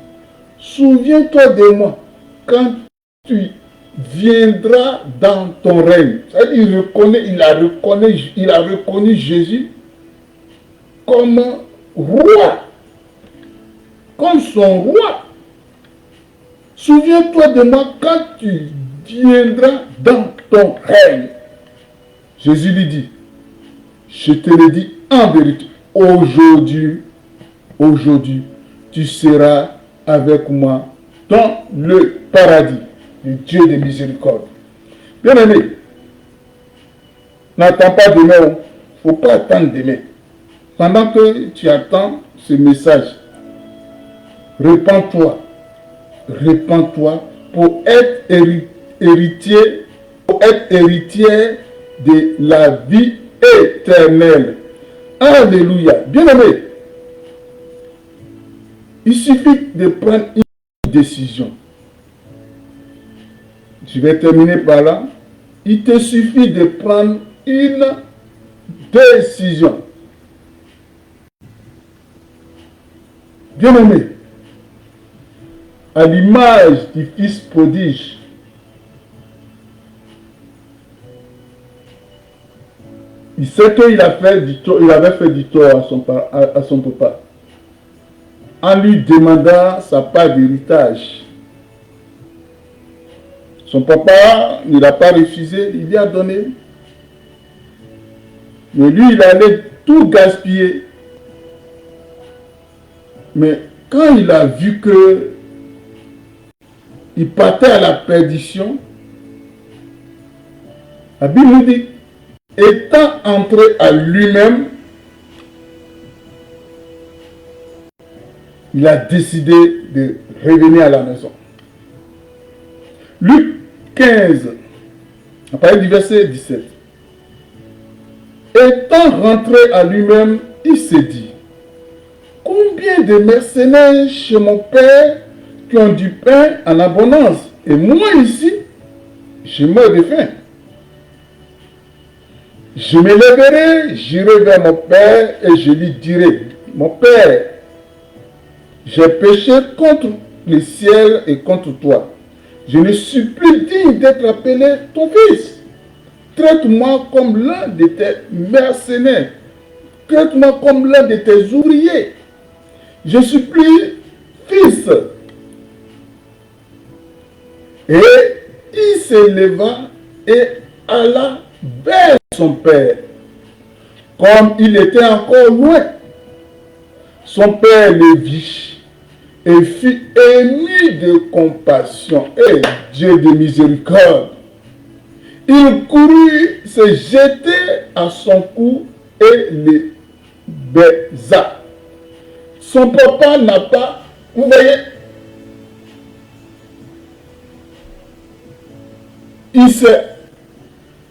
souviens-toi de moi quand tu viendras dans ton règne. C'est-à-dire, il a reconnu Jésus comme roi, comme son roi. Souviens-toi de moi quand tu viendras dans ton règne. Jésus lui dit, je te le dis en vérité, aujourd'hui, tu seras avec moi dans le paradis, le Dieu de miséricorde. Bien aimé, n'attends pas demain, il ne faut pas attendre demain. Pendant que tu attends ce message, répands-toi pour être héritier de la vie éternelle. Alléluia. Bien aimé, il suffit de prendre une décision. Je vais terminer par là. Il te suffit de prendre une décision. Bien aimé, à l'image du fils prodige, il sait qu'il avait fait du tort à son papa en lui demandant sa part d'héritage. Son papa ne l'a pas refusé, il lui a donné. Mais lui, il allait tout gaspiller. Mais quand il a vu que il partait à la perdition, la Bible nous dit, étant entré à lui-même, il a décidé de revenir à la maison. Luc 15, à partir du verset 17. Étant rentré à lui-même, il s'est dit, combien de mercenaires chez mon père qui ont du pain en abondance, et moi ici, je meurs de faim. Je me lèverai, j'irai vers mon père et je lui dirai, mon père, j'ai péché contre le ciel et contre toi. Je ne suis plus digne d'être appelé ton fils. Traite-moi comme l'un de tes mercenaires. Traite-moi comme l'un de tes ouvriers. Je suis plus fils. Et il se leva et alla vers son père. Comme il était encore loin, son père le vit et fut ému de compassion. Et Dieu de miséricorde. Il courut se jeter à son cou et le baisa. Son papa n'a pas, vous voyez, il s'est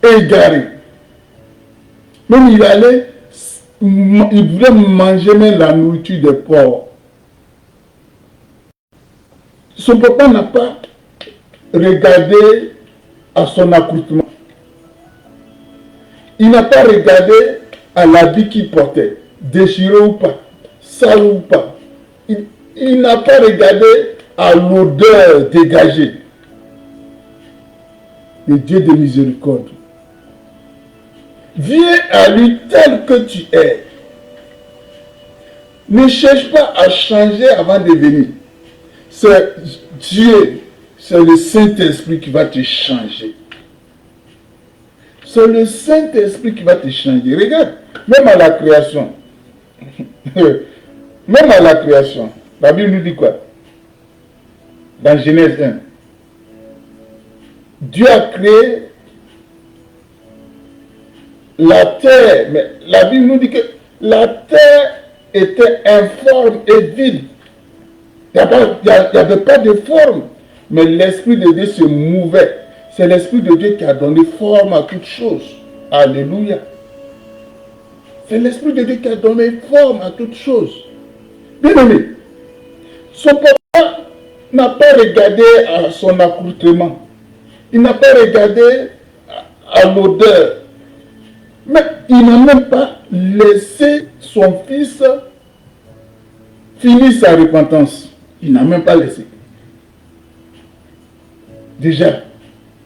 égaré. Même il voulait manger même la nourriture des porcs. Son papa n'a pas regardé à son accoutrement. Il n'a pas regardé à l'habit qu'il portait, déchiré ou pas, sale ou pas. Il n'a pas regardé à l'odeur dégagée. Le Dieu de miséricorde. Viens à lui tel que tu es. Ne cherche pas à changer avant de venir. C'est Dieu, c'est le Saint-Esprit qui va te changer. C'est le Saint-Esprit qui va te changer. Regarde, même à la création. Même à la création. La Bible nous dit quoi? Dans Genèse 1. Dieu a créé la terre. Mais la Bible nous dit que la terre était informe et vide. Il n'y avait pas de forme. Mais l'Esprit de Dieu se mouvait. C'est l'Esprit de Dieu qui a donné forme à toutes choses. Alléluia. C'est l'Esprit de Dieu qui a donné forme à toutes choses. Bien aimé, son papa n'a pas regardé à son accoutrement. Il n'a pas regardé à l'odeur. Mais il n'a même pas laissé son fils finir sa repentance. Il n'a même pas laissé. Déjà,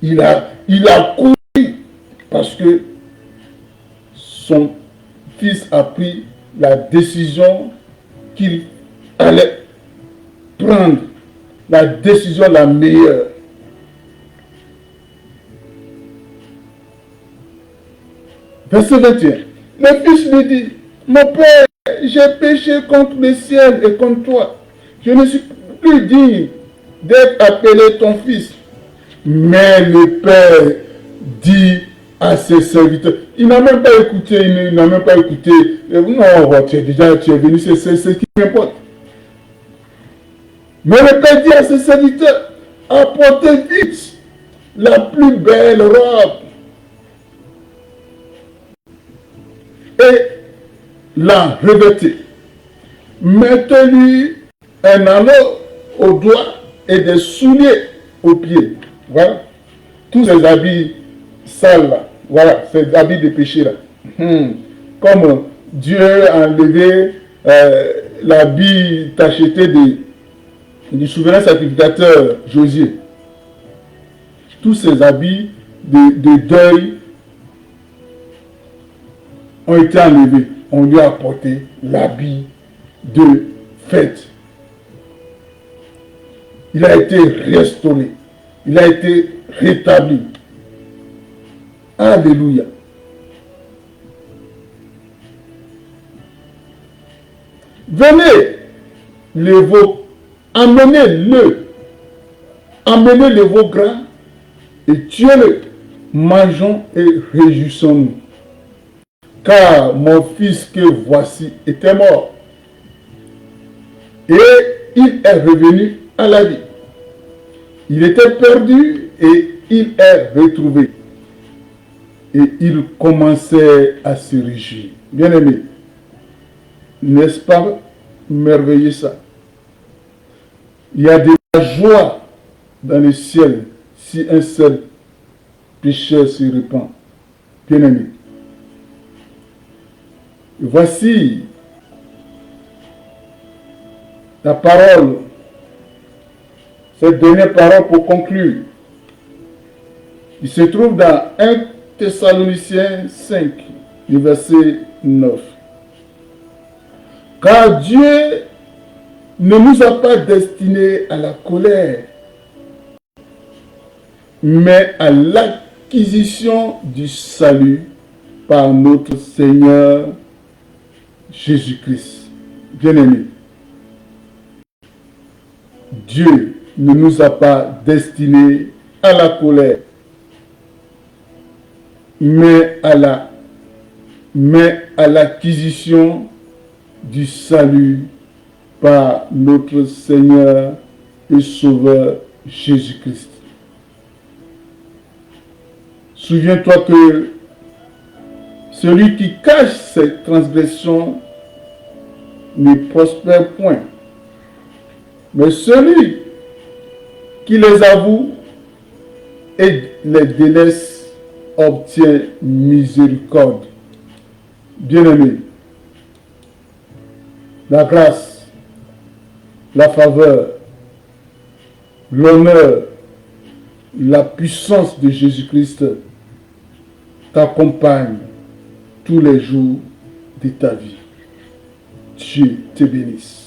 il a couru parce que son fils a pris la décision qu'il allait prendre, la décision la meilleure. Verset 21. Le fils lui dit, mon père, j'ai péché contre le ciel et contre toi. Je ne suis plus digne d'être appelé ton fils. Mais le père dit à ses serviteurs, il n'a même pas écouté, il n'a même pas écouté. Non, tu es venu, c'est ce qui m'importe. Mais le père dit à ses serviteurs, apportez vite la plus belle robe et la revêtez. Mettez-lui un anneau au doigt et des souliers aux pieds. Voilà. Tous ces habits sales là. Voilà, ces habits de péché là. Comme Dieu a enlevé l'habit tacheté du souverain sacrificateur Josué. Tous ces habits de deuil ont été enlevés. On lui a apporté l'habit de fête. Il a été restauré. Il a été rétabli. Alléluia. Venez, les veaux, amenez-le. Amenez les veaux gras et tuez-le. Mangeons et réjouissons-nous. Car mon fils que voici était mort. Et il est revenu à la vie. Il était perdu et il est retrouvé. Et il commençait à se réjouir. Bien-aimé, n'est-ce pas merveilleux ça? Il y a de la joie dans le ciel si un seul pécheur se repent. Bien-aimé, voici la parole, cette dernière parole pour conclure. Il se trouve dans 1 Thessaloniciens 5, le verset 9. Car Dieu ne nous a pas destinés à la colère, mais à l'acquisition du salut par notre Seigneur Jésus-Christ. Bien-aimés, Dieu ne nous a pas destinés à la colère, mais à l'acquisition du salut par notre Seigneur et Sauveur Jésus-Christ. Souviens-toi que celui qui cache ses transgressions ne prospère point, mais celui qui les avoue et les délaisse obtient miséricorde. Bien-aimés, la grâce, la faveur, l'honneur, la puissance de Jésus-Christ t'accompagne tous les jours de ta vie. Dieu te bénisse.